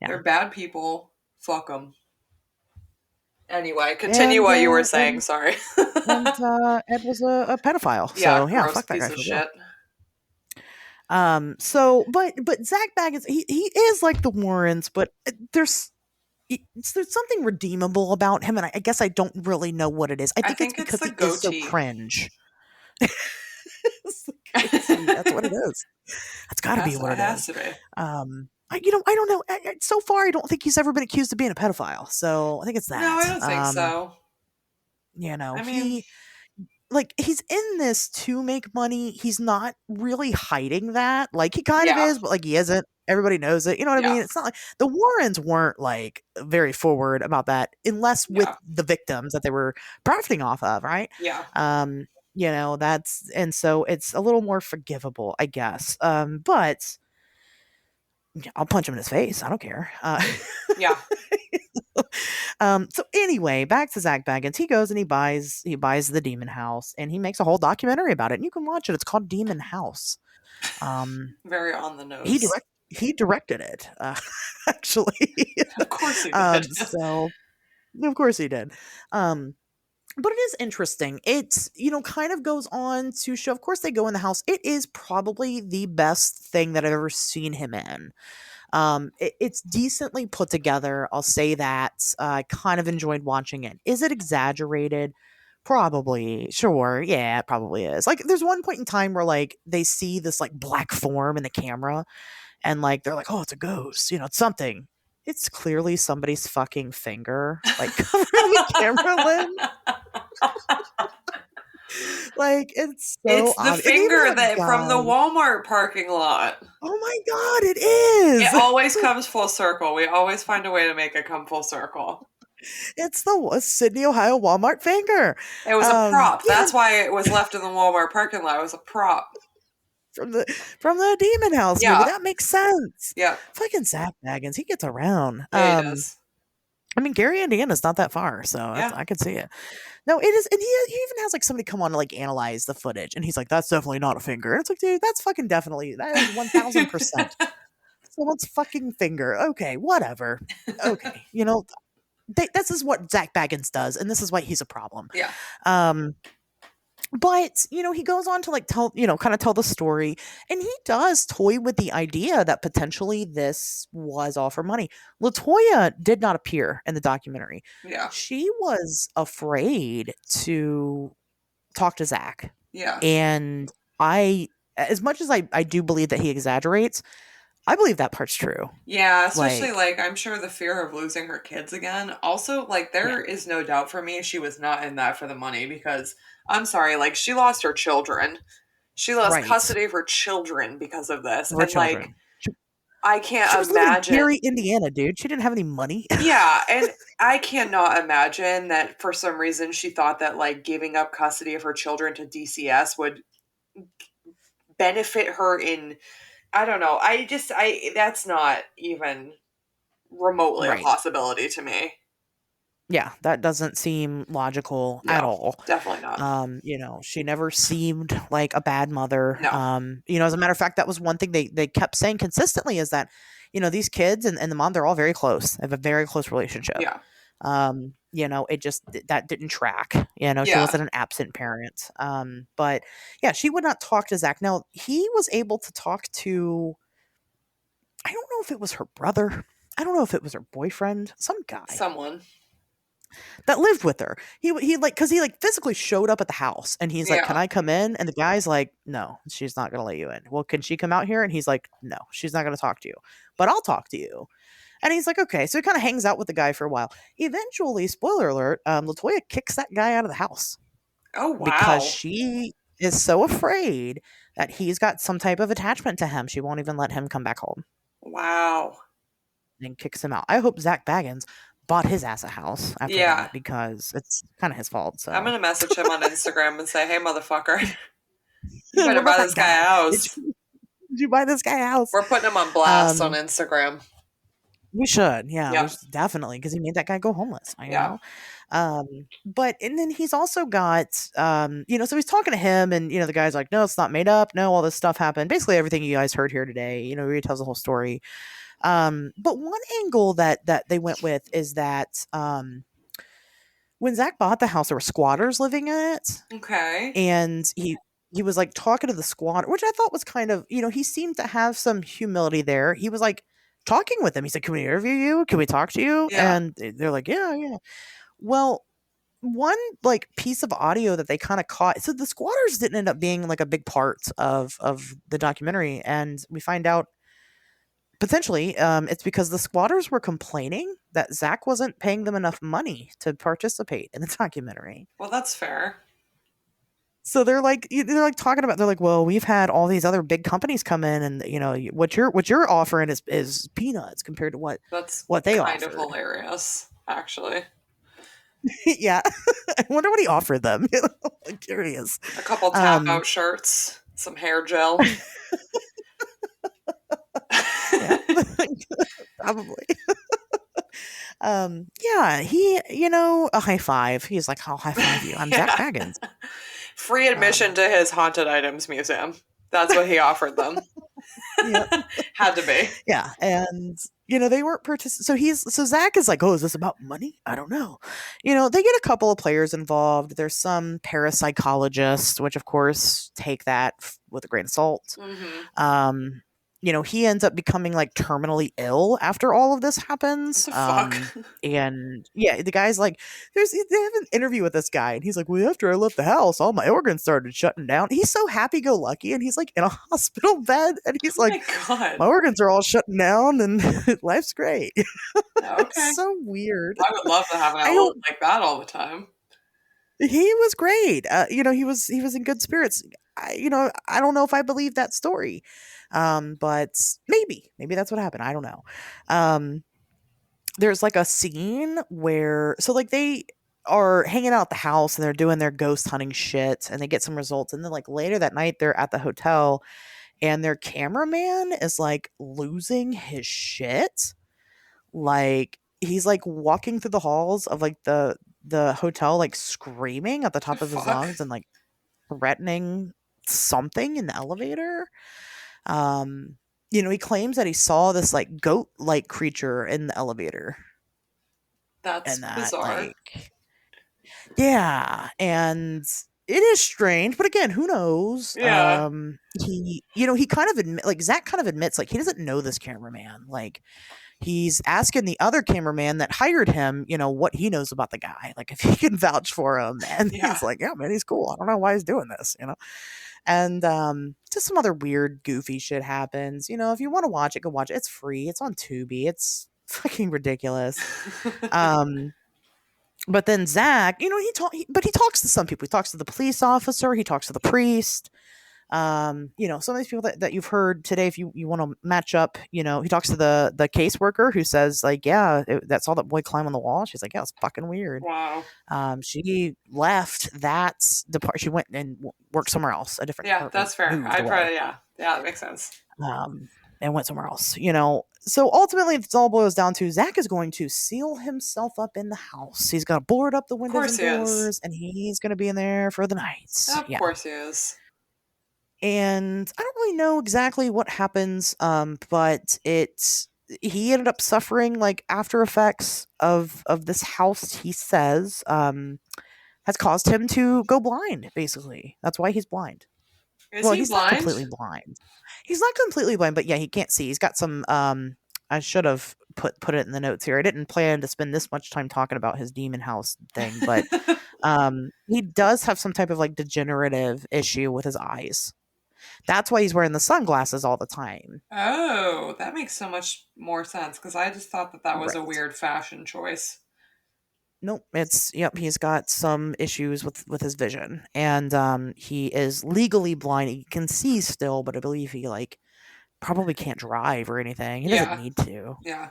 Yeah. They're bad people. Fuck them. Anyway, continue what you were saying. Sorry. And Ed was a pedophile. So yeah, fuck that guy for shit. But Zak Bagans, he is like the Warrens, but there's something redeemable about him, and I guess I don't really know what it is. I think it's because he is so cringe. That's what it is. That's got to be what it is. To be. I don't know. So far, I don't think he's ever been accused of being a pedophile. So I think it's that. No, I don't think so. I mean, he's in this to make money. He's not really hiding that. Like he kind of is, but like he isn't. Everybody knows it. You know what I mean? It's not like the Warrens weren't like very forward about that, unless with the victims that they were profiting off of, right? Yeah. And so it's a little more forgivable, I guess. But I'll punch him in his face. I don't care. Yeah. So anyway, back to Zak Bagans. He goes and he buys the Demon House, and he makes a whole documentary about it. And you can watch it. It's called Demon House. Very on the nose. He directed it, actually. Of course he did. Of course he did. But it is interesting. It's, kind of goes on to show, of course they go in the house. It is probably the best thing that I've ever seen him in. It's decently put together. I'll say that. I kind of enjoyed watching it. Is it exaggerated? Probably. Sure. Yeah, it probably is. Like there's one point in time where like they see this like black form in the camera and like they're like, oh, it's a ghost. It's something. It's clearly somebody's fucking finger, like covering the camera lens. Like it's so the finger that from the Walmart parking lot. Oh my God, it is. It always comes full circle. We always find a way to make it come full circle. It's the Sydney, Ohio Walmart finger. It was a prop. That's why it was left in the Walmart parking lot. It was a prop. From the Demon House movie. That makes sense. Yeah. Fucking Zak Bagans. He gets around. Yeah, he does. I mean, Gary, Indiana's not that far, so I could see it. No, it is, and he even has like somebody come on to like analyze the footage, and he's like, "That's definitely not a finger." And it's like, dude, that's fucking definitely that is 1000% someone's fucking finger. Okay, whatever. Okay, this is what Zak Bagans does, and this is why he's a problem. Yeah. But, he goes on to like tell, kind of tell the story, and he does toy with the idea that potentially this was all for money. Latoya did not appear in the documentary. Yeah. She was afraid to talk to Zak. Yeah. And as much as I do believe that he exaggerates, I believe that part's true. Yeah, especially Like, like I'm sure the fear of losing her kids again. Also, like yeah, there is no doubt for me she was not in that for the money because I'm sorry, like she lost her children. She lost right. custody of her children because of this. Her And like children. She, I she can't was living in imagine. Gary, Indiana, dude. She didn't have any money. Yeah, and I cannot imagine that for some reason she thought that like giving up custody of her children to DCS would benefit her in I don't know. I that's not even remotely a Right. possibility to me. Yeah, that doesn't seem logical at No, all. definitely not. She never seemed like a bad mother. No. As a matter of fact, that was one thing they kept saying consistently is that, these kids and the mom, they're all very close. They have a very close relationship. Yeah. It just that didn't track. She Yeah. wasn't an absent parent. But yeah, she would not talk to Zak. Now he was able to talk to, I don't know if it was her brother. I don't know if it was her boyfriend, some guy Someone. that lived with her. He like, because he like physically showed up at the house, and he's like, "Can Yeah. I come in?" And the guy's like, "No, she's not gonna let you in." "Well, can she come out here?" And he's like, "No, she's not gonna talk to you, but I'll talk to you." And he's like, "Okay." So he kind of hangs out with the guy for a while. Eventually, spoiler alert, Latoya kicks that guy out of the house Oh because wow. she is so afraid that he's got some type of attachment to him. She won't even let him come back home, Wow. and kicks him out. I hope Zak Bagans bought his ass a house after Yeah. that, because it's kind of his fault. I'm So gonna message him on Instagram and say, "Hey, motherfucker, you what better about buy that this guy a guy? house." Did you buy this guy a house? We're putting him on blast on Um, Instagram. we should, yeah, we Yep. should definitely, because he made that guy go homeless. Yeah. But and then he's also got, so he's talking to him, and the guy's like, "No, it's not made up. No, all this stuff happened. Basically, everything you guys heard here today. He tells the whole story. But one angle that they went with is that when Zak bought the house, there were squatters living in it. Okay. And he was like talking to the squatter, which I thought was kind of, he seemed to have some humility there. He was like talking with them. He's like, "Can we interview you? Can we talk to you?" Yeah. And they're like, "Yeah, yeah." Well, one like piece of audio that they kind of caught. So the squatters didn't end up being like a big part of the documentary, and we find out potentially it's because the squatters were complaining that Zak wasn't paying them enough money to participate in the documentary. Well, that's fair. So they're like talking about, they're like, "Well, we've had all these other big companies come in, and what you're offering is peanuts compared to That's what they kind of offered." hilarious, actually. Yeah, I wonder what he offered them. I'm curious. A couple tap Um, out shirts, some hair gel. yeah, probably. Yeah, a high five. He's like, "I'll high five you. I'm Zak Yeah. Bagans." Free admission Um, to his haunted items museum. That's what he offered them. yeah, Had to be. yeah, and they weren't so Zak is like, "Oh, is this about money? I don't know." They get a couple of players involved. There's some parapsychologists, which of course take that with a grain of salt. Mm-hmm. He ends up becoming like terminally ill after all of this What happens. the fuck? And yeah, the guy's like, they have an interview with this guy, and he's like, "Well, after I left the house, all my organs started shutting down." He's so happy go lucky, and he's like in a hospital bed, and he's Oh my like, god. "My organs are all shutting down, and life's great." Okay. It's so weird. I would love to have an I outlet don't. like that all the time. He was great. He was in good spirits. I don't know if I believe that story. But maybe that's what happened. I don't know. Um, there's like a scene where, so like they are hanging out at the house, and they're doing their ghost hunting shit, and they get some results, and then like later that night they're at the hotel, and their cameraman is like losing his shit. Like he's like walking through the halls of like the hotel, like screaming at the The top of his fuck? lungs, and like threatening something in the elevator. He claims that he saw this like goat like creature in the elevator, That's and that bizarre. like, yeah, and it is strange, but again, who knows? Yeah. He kind of like Zak kind of admits like he doesn't know this cameraman. Like he's asking the other cameraman that hired him, what he knows about the guy, like if he can vouch for him. And Yeah. he's like, yeah, man, he's cool. I don't know why he's doing this. And just some other weird, goofy shit happens. If you want to watch it, go watch it. It's free. It's on Tubi. It's fucking ridiculous. Um, but then Zak, but he talks to some people. He talks to the police officer. He talks to the priest. Some of these people that you've heard today, if you want to match up, he talks to the caseworker who says like, yeah, that saw that boy climb on the wall. She's like, yeah, it's fucking weird. Wow. She left that she went and worked somewhere else, a different Yeah, that's fair. moved I away. probably, yeah, that makes sense. And went somewhere else. So ultimately, it all boils down to Zak is going to seal himself up in the house. He's going to board up the windows and doors, and he's going to be in there for the night. Of Yeah. course he is. And I don't really know exactly what happens, but he ended up suffering like after effects of this house. He says has caused him to go blind. Basically, that's why he's blind. Is he He's blind? not completely blind. He's not completely blind, but yeah, he can't see. He's got some. I should have put it in the notes here. I didn't plan to spend this much time talking about his demon house thing, but he does have some type of like degenerative issue with his eyes. That's why he's wearing the sunglasses all the time. Oh, that makes so much more sense because I just thought that was a Right. weird fashion choice. Nope, he's got some issues with his vision, and he is legally blind. He can see still, but I believe he like probably can't drive or anything. He doesn't need to. Yeah.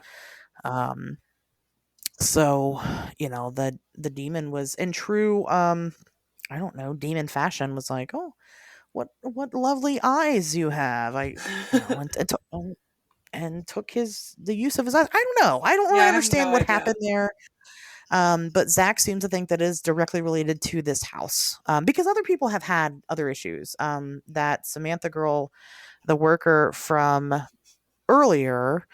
So the demon was in true I don't know, demon fashion, was like, oh, what lovely eyes you have. And took the use of his eyes. I don't know. I don't really Yeah, I have understand no what idea. happened there. But Zak seems to think that is directly related to this house. Because other people have had other issues. That Samantha girl, the worker from earlier,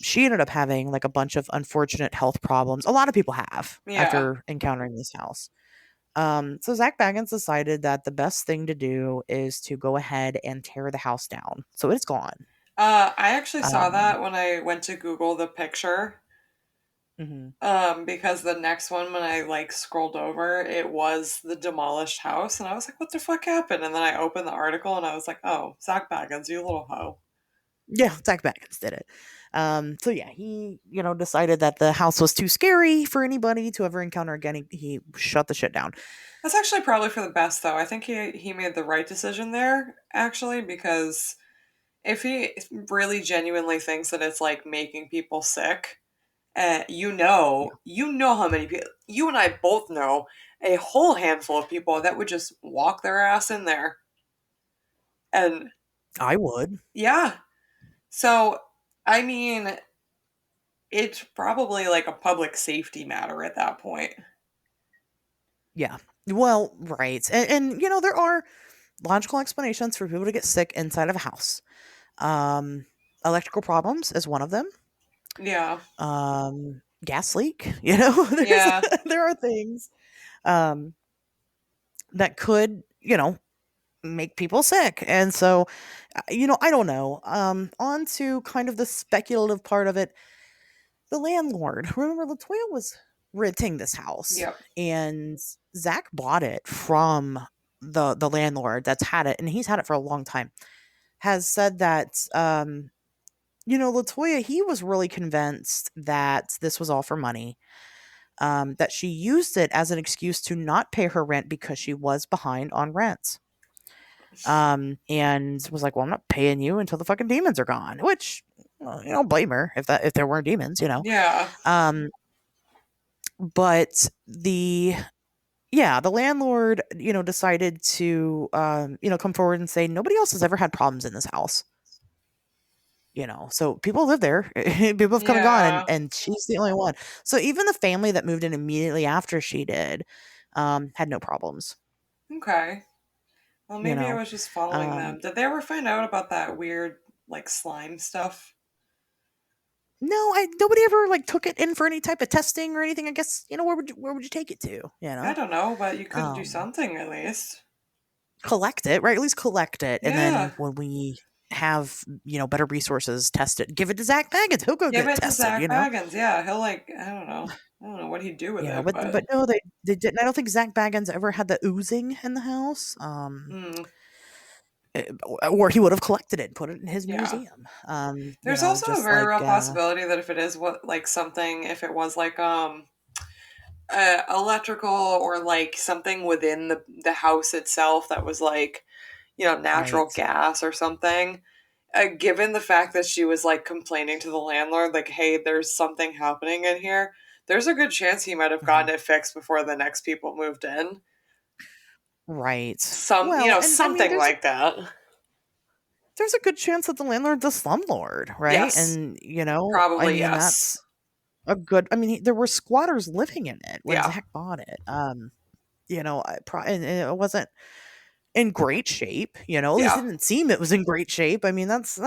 she ended up having like a bunch of unfortunate health problems. A lot of people have after encountering this house. So Zak Bagans decided that the best thing to do is to go ahead and tear the house down. So it's gone. I actually saw that when I went to Google the picture. Because the next one, when I like scrolled over, it was the demolished house, and I was like, "What the fuck happened?" And then I opened the article, and I was like, "Oh, Zak Bagans, you little hoe." Yeah, Zak Bagans did it. So yeah, he decided that the house was too scary for anybody to ever encounter again. He shut the shit down. That's actually probably for the best, though. I think he made the right decision there, actually, because if he really genuinely thinks that it's like making people sick, you know how many people, you and I both know a whole handful of people that would just walk their ass in there. And I would. yeah. So, I mean, it's probably like a public safety matter at that point. Yeah. Well, right. And there are logical explanations for people to get sick inside of a house. Electrical problems is one of them. Yeah. Gas leak, there are things that could, make people sick. And so, I don't know. On to kind of the speculative part of it. The landlord, remember, Latoya was renting this house. Yep. And Zak bought it from the landlord that's had it, and he's had it for a long time. Has said that Latoya, he was really convinced that this was all for money. That she used it as an excuse to not pay her rent because she was behind on rent. And was like, well, I'm not paying you until the fucking demons are gone, which, you don't blame her if there weren't demons, Yeah. But the landlord, decided to, come forward and say, nobody else has ever had problems in this house. So people live there. People have come and gone, and she's the only one. So even the family that moved in immediately after she did, had no problems. Okay. Well, maybe I was just following them. Um, Did they ever find out about that weird, like, slime stuff? No, nobody ever like took it in for any type of testing or anything. I guess, where would you take it to? I don't know, but you could do Um, something at least. collect it, right? At least collect it, and Yeah. then when we have better resources, test it. Give it to Zak Bagans. He'll go Give get it it to tested. Zak Bagans. Yeah, he'll I don't know what he'd do with it, but But no, they didn't. I don't think Zak Bagans ever had the oozing in the house. mm, Or he would have collected it and put it in his yeah. museum. There's also a Just very like real possibility that if it is something, if it was electrical or like something within the house itself that was like, natural right, gas or something. Given the fact that she was like complaining to the landlord, like, "Hey, there's something happening in here." There's a good chance he might have mhm, gotten it fixed before the next people moved in. right. Well, and I mean, Something like that. there's a good chance that the landlord's a slumlord, right? Yes, And I probably mean, yes. that's a good. I mean, there were squatters living in it when Yeah, Zach bought it. And it wasn't in great shape. At least it yeah, didn't seem it was in great shape. I mean, that's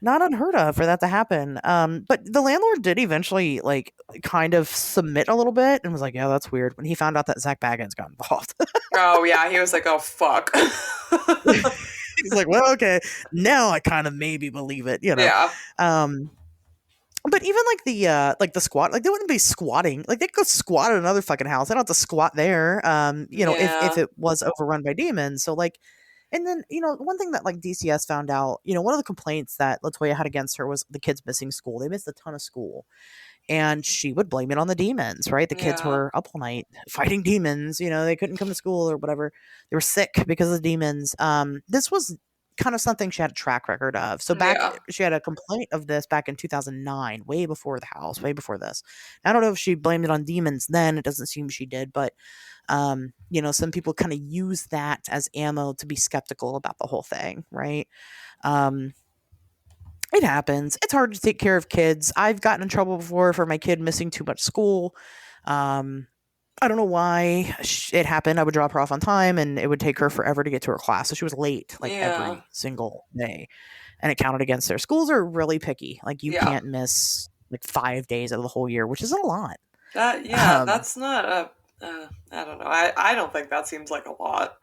not unheard of for that to happen. But the landlord did eventually like kind of submit a little bit and was like, "Yeah, that's weird." When he found out that Zach Bagans got involved, oh yeah. He was like, "Oh fuck." he's like, "Well, okay, now I kind of maybe believe it." Yeah, Um, but even like the squat, like they wouldn't be squatting. Like they could go squat at another fucking house. They don't have to squat there. If yeah, it was overrun by demons. So like, and then one thing that like DCS found out, one of the complaints that Latoya had against her was the kids missing school. They missed a ton of school, and she would blame it on the demons. Right, the kids yeah, were up all night fighting demons. They couldn't come to school or whatever. They were sick because of the demons. This was kind of something she had a track record of. So yeah, she had a complaint of this back in 2009, way before the house, way before this. I don't know if she blamed it on demons then. It doesn't seem she did, but some people kind of use that as ammo to be skeptical about the whole thing, right? Um, it happens. It's hard to take care of kids. I've gotten in trouble before for my kid missing too much school. Um, I don't know why it happened. I would drop her off on time, and it would take her forever to get to her class. So she was late like yeah, every single day, and it counted against her. Schools are really picky. Like you yeah. can't miss like 5 days of the whole year, which is a lot. Yeah, Um, that's not a. I don't know. I don't think that seems like a lot.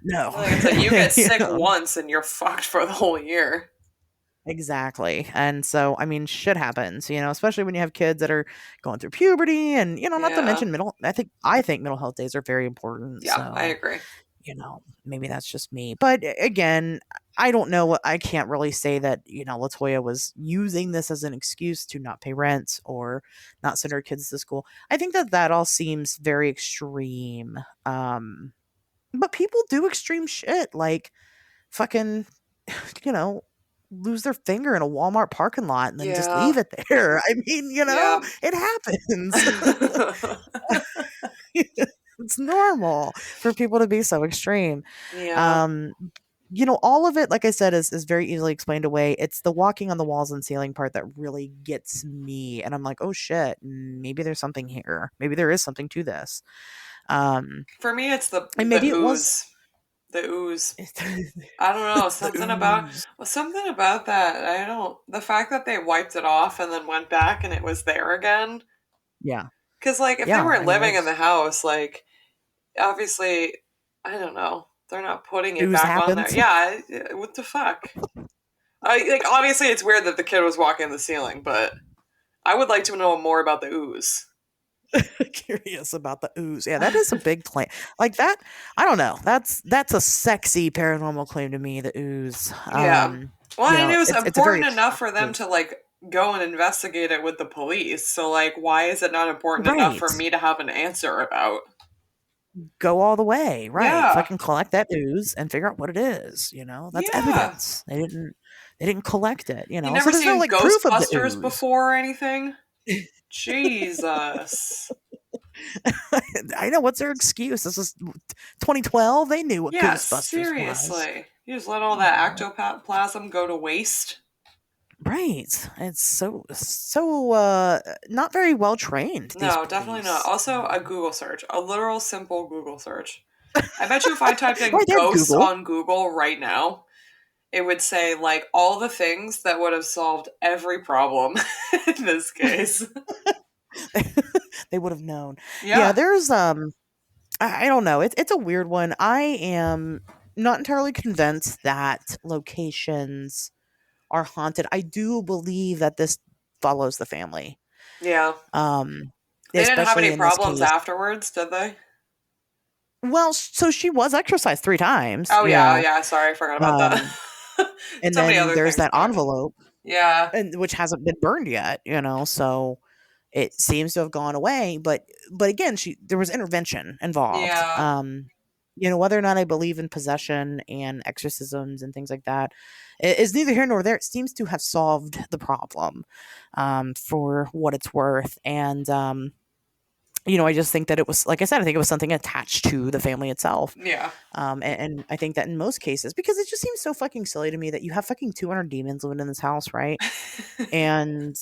no, Like it's like you get You sick know, once and you're fucked for the whole year. exactly. And so, I mean, shit happens. Especially when you have kids that are going through puberty, and not to Yeah, mention middle. I think mental health days are very important. yeah, I So agree. maybe that's just me. But again, I don't know. I can't really say that, Latoya was using this as an excuse to not pay rent or not send her kids to school. I think that all seems very extreme. But people do extreme shit like fucking, you know, lose their finger in a Walmart parking lot and then just Yeah, leave it there. I mean, yeah, it happens. It's normal for people to be so extreme. yeah. Um, all of it, like I said, is very easily explained away. It's the walking on the walls and ceiling part that really gets me. And I'm like, oh shit, maybe there's something here. Maybe there is something to this. Um, For me, it's and the maybe it was ooze. The ooze. the I don't know. ooze. Something about that. I don't. The fact that they wiped it off and then went back and it was there again. Yeah. Because like if they Yeah. weren't I mean, living in the it's house, like obviously, I don't know. They're not putting it ooze back on there. happens. Yeah, what the fuck? Like obviously it's weird that the kid was walking the ceiling, but I would like to know more about the ooze. Curious about the ooze. Yeah, that is a big claim. Like that, I don't know. That's a sexy paranormal claim to me, the ooze. Yeah. Well, and it was It's a very important enough for them attractive. to like go and investigate it with the police. So like why is it not important enough for Right. me to have an answer about? Go all the way. Right. Yeah. Fucking collect that ooze and figure out what it is. That's Yeah. evidence. They didn't collect it, You So never there's no seen like proof of the Ghostbusters ooze. before or anything? Jesus. I know, what's their excuse? This is 2012. They knew what Yeah, Ghostbusters was. seriously. You just let all that ectoplasm go to waste. Right. It's so not very well trained, these No, definitely not. police. Also, a Google search. A literal simple Google search. I bet you if I typed in Right, they have ghosts Google. on Google right now, it would say like all the things that would have solved every problem in this case. They would have known. Yeah, Yeah. there's I don't know. It's a weird one. I am not entirely convinced that locations are haunted. I do believe that this follows the family. Yeah. Um They didn't have Especially any in this problems case. afterwards, did they? Well, so she was exercised 3 times, Oh yeah, yeah, sorry, I forgot about that. um, and So many then other there's things that going on. envelope, Yeah. and which hasn't been burned yet, so it seems to have gone away, but again, there was intervention involved. Yeah. Whether or not I believe in possession and exorcisms and things like that is neither here nor there. It seems to have solved the problem, for what it's worth, and I just think that it was, like I said, I think it was something attached to the family itself. Yeah. And I think that in most cases, because it just seems so fucking silly to me that you have fucking 200 demons living in this house, right? And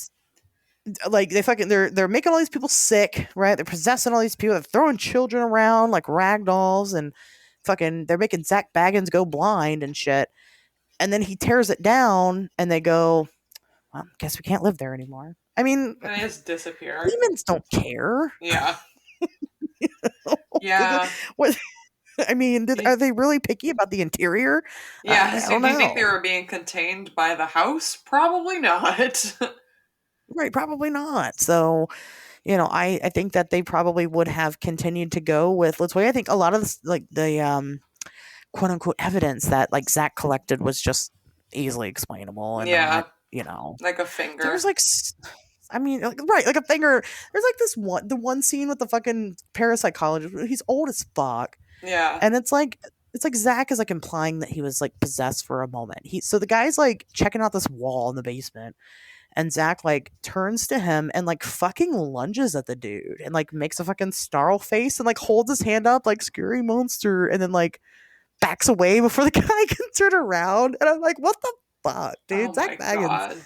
like they're making all these people sick, right? They're possessing all these people. They're throwing children around like rag dolls, and fucking they're making Zak Bagans go blind and shit. And then he tears it down, and they go, "Well, guess we can't live there anymore." I mean, And they just disappear. demons don't care. Yeah. Yeah. What? I mean, are they really picky about the interior? Yeah. I So don't do you think they know. were being contained by the house? Probably not. Right, probably not. So, I think that they probably would have continued to go with Let's Wait. I think a lot of this, like the quote unquote evidence that like Zach collected was just easily explainable and Yeah. not. Like a finger. There's like, I mean, right, like a finger. There's like the one scene with the fucking parapsychologist. He's old as fuck. Yeah. And it's like Zach is like implying that he was like possessed for a moment. So the guy's like checking out this wall in the basement, and Zach like turns to him and like fucking lunges at the dude and like makes a fucking snarl face and like holds his hand up like scary monster, and then like backs away before the guy can turn around. And I'm like, what the fuck, dude? Oh Zach my Bagans god.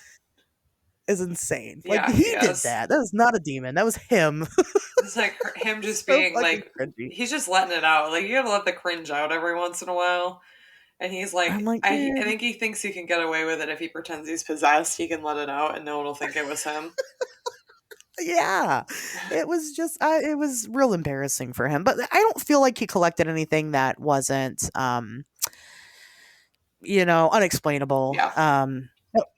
is insane. Like Yeah, he he did is. that. That was not a demon. That was him. It's like him just So being fucking like, cringy. he's just letting it out. Like, you gotta let the cringe out every once in a while. And he's like, I'm like, I dude. think he thinks he can get away with it if he pretends he's possessed. He can let it out and no one will think it was him. Yeah, it was just it was real embarrassing for him, but I don't feel like he collected anything that wasn't unexplainable. Yeah.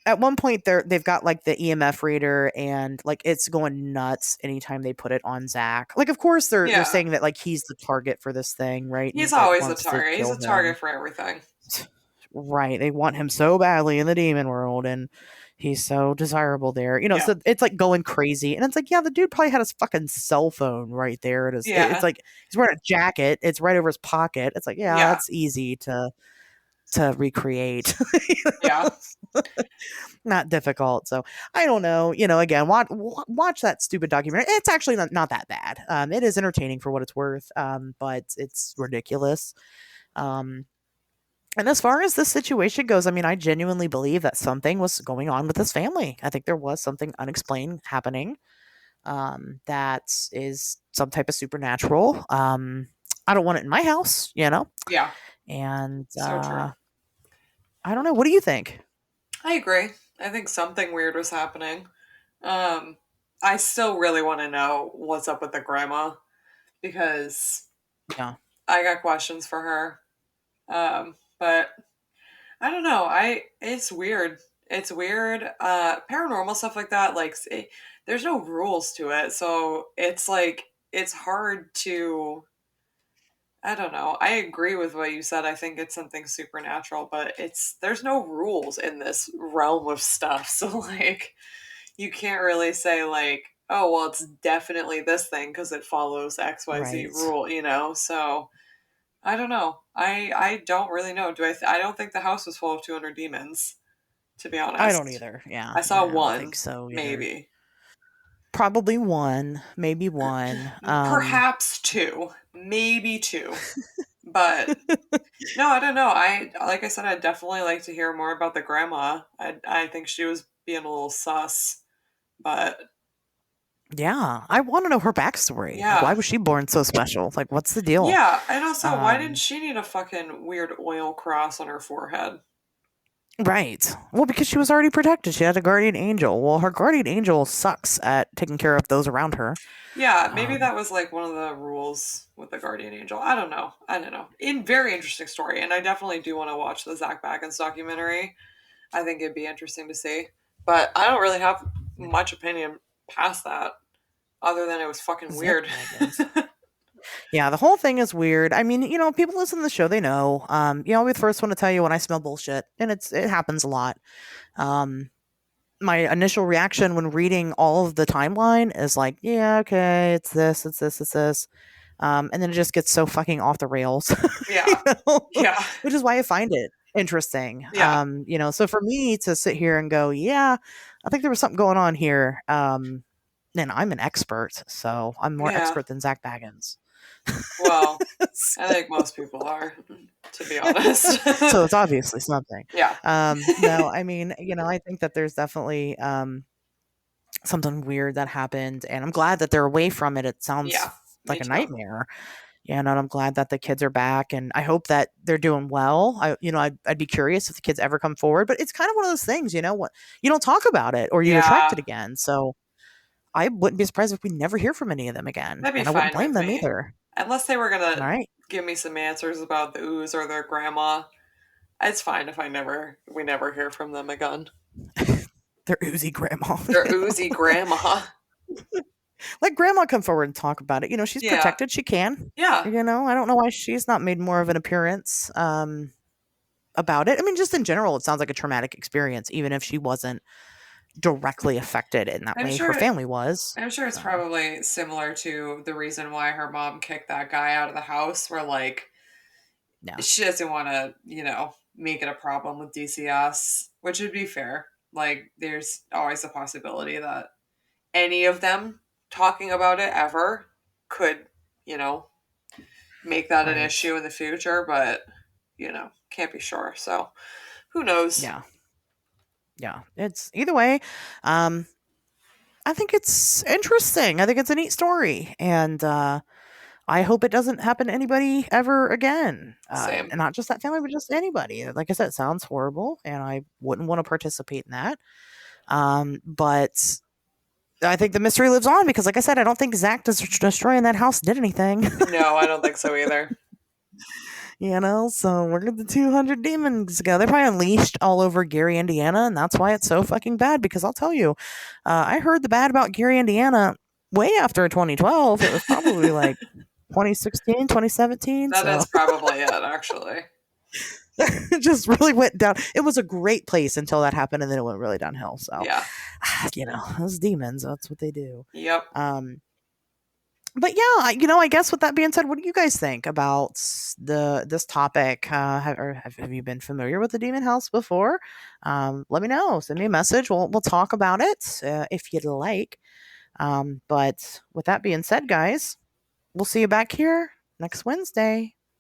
At one point they've got like the EMF reader, and like it's going nuts anytime they put it on Zach. Like, of course they're Yeah. saying that like he's the target for this thing, right? He's Like, always the wants to target. He's kill a target him. for everything. Right, they want him so badly in the demon world, and he's so desirable there. Yeah. So it's like going crazy, and it's like, yeah, the dude probably had his fucking cell phone right there. Yeah. It's like he's wearing a jacket. It's right over his pocket. It's like, yeah, Yeah. that's easy to recreate. Yeah. Not difficult. So I don't know. Again, watch that stupid documentary. It's actually not that bad. It is entertaining for what it's worth. But it's ridiculous. And as far as this situation goes, I mean, I genuinely believe that something was going on with this family. I think there was something unexplained happening, that is some type of supernatural. I don't want it in my house, Yeah. And So true. I don't know. What do you think? I agree. I think something weird was happening. I still really want to know what's up with the grandma because Yeah. I got questions for her. But I don't know. It's weird. It's weird. Paranormal stuff like that, like there's no rules to it, so it's like it's hard to. I don't know. I agree with what you said. I think it's something supernatural, but there's no rules in this realm of stuff. So like you can't really say like, oh well, it's definitely this thing because it follows XYZ Right. rule. So I don't know. I don't really know. I don't think the house was full of 200 demons, to be honest. I don't either. Yeah. I saw don't one, think so either. maybe. Probably one, maybe one. Perhaps two, maybe two. But no, I don't know. Like I said, I'd definitely like to hear more about the grandma. I think she was being a little sus, but Yeah, I want to know her backstory. Like, Yeah. why was she born so special? Like, what's the deal? yeah. And also, why Um, didn't she need a fucking weird oil cross on her forehead? Right. Well, because she was already protected. She had a guardian angel. Well, her guardian angel sucks at taking care of those around her. Yeah, maybe Um, that was like one of the rules with the guardian angel. I don't know. I don't know. In very interesting story, and I definitely do want to watch the Zak Bagans documentary. I think it'd be interesting to see, but I don't really have much opinion past that, other than it was fucking Zach weird. Bagans. Yeah, the whole thing is weird. I mean, people listen to the show, they know. I'll be the first one to tell you when I smell bullshit, and it happens a lot. Um, my initial reaction when reading all of the timeline is like, yeah, okay, it's this, it's this, it's this. And then it just gets so fucking off the rails, Yeah, yeah, which is why I find it interesting. yeah, So for me to sit here and go, yeah, I think there was something going on here. And I'm an expert, so I'm more yeah. expert than Zach Bagans. Well, I think most people are, to be honest. So it's obviously something. Yeah, No, I mean, I think that there's definitely something weird that happened, and I'm glad that they're away from it. It sounds yeah, me like a too. nightmare. Yeah, and I'm glad that the kids are back, and I hope that they're doing well. I'd be curious if the kids ever come forward, but it's kind of one of those things, what you don't talk about it or you retract Yeah, it again. So I wouldn't be surprised if we never hear from any of them again, that'd be and I wouldn't fine blame with them me. either. Unless they were All gonna right, give me some answers about the ooze or their grandma, it's fine if we never hear from them again. they're oozy grandma. Their oozy grandma. Let grandma come forward and talk about it. She's Yeah, protected. She can. yeah, I don't know why she's not made more of an appearance about it. I mean, just in general, it sounds like a traumatic experience, even if she wasn't directly affected in that I'm way. Her sure. family was. I'm sure it's So, probably similar to the reason why her mom kicked that guy out of the house, where like yeah. she doesn't want to, make it a problem with DCS, which would be fair. Like, there's always a possibility that any of them talking about it ever could, you know, make that an Right. issue in the future, but, can't be sure. So, who knows? Yeah. Yeah. It's either way. Um, I think it's interesting. I think it's a neat story. And I hope it doesn't happen to anybody ever again. Same. And not just that family, but just anybody. Like I said, it sounds horrible, and I wouldn't want to participate in that. But I think the mystery lives on because, like I said, I don't think Zach destroying that house did anything. No, I don't think so either. So where did the 200 demons go? They're probably unleashed all over Gary, Indiana, and that's why it's so fucking bad. Because I'll tell you, I heard the bad about Gary, Indiana way after 2012. It was probably like 2016, 2017. That So is probably it, actually. it just really went down. It was a great place until that happened, and then it went really downhill. So, Yeah. those demons, that's what they do. Yep. But yeah, I guess with that being said, what do you guys think about this topic? Have you been familiar with the demon house before? Let me know. Send me a message. We'll talk about it if you'd like. But with that being said, guys, we'll see you back here next Wednesday.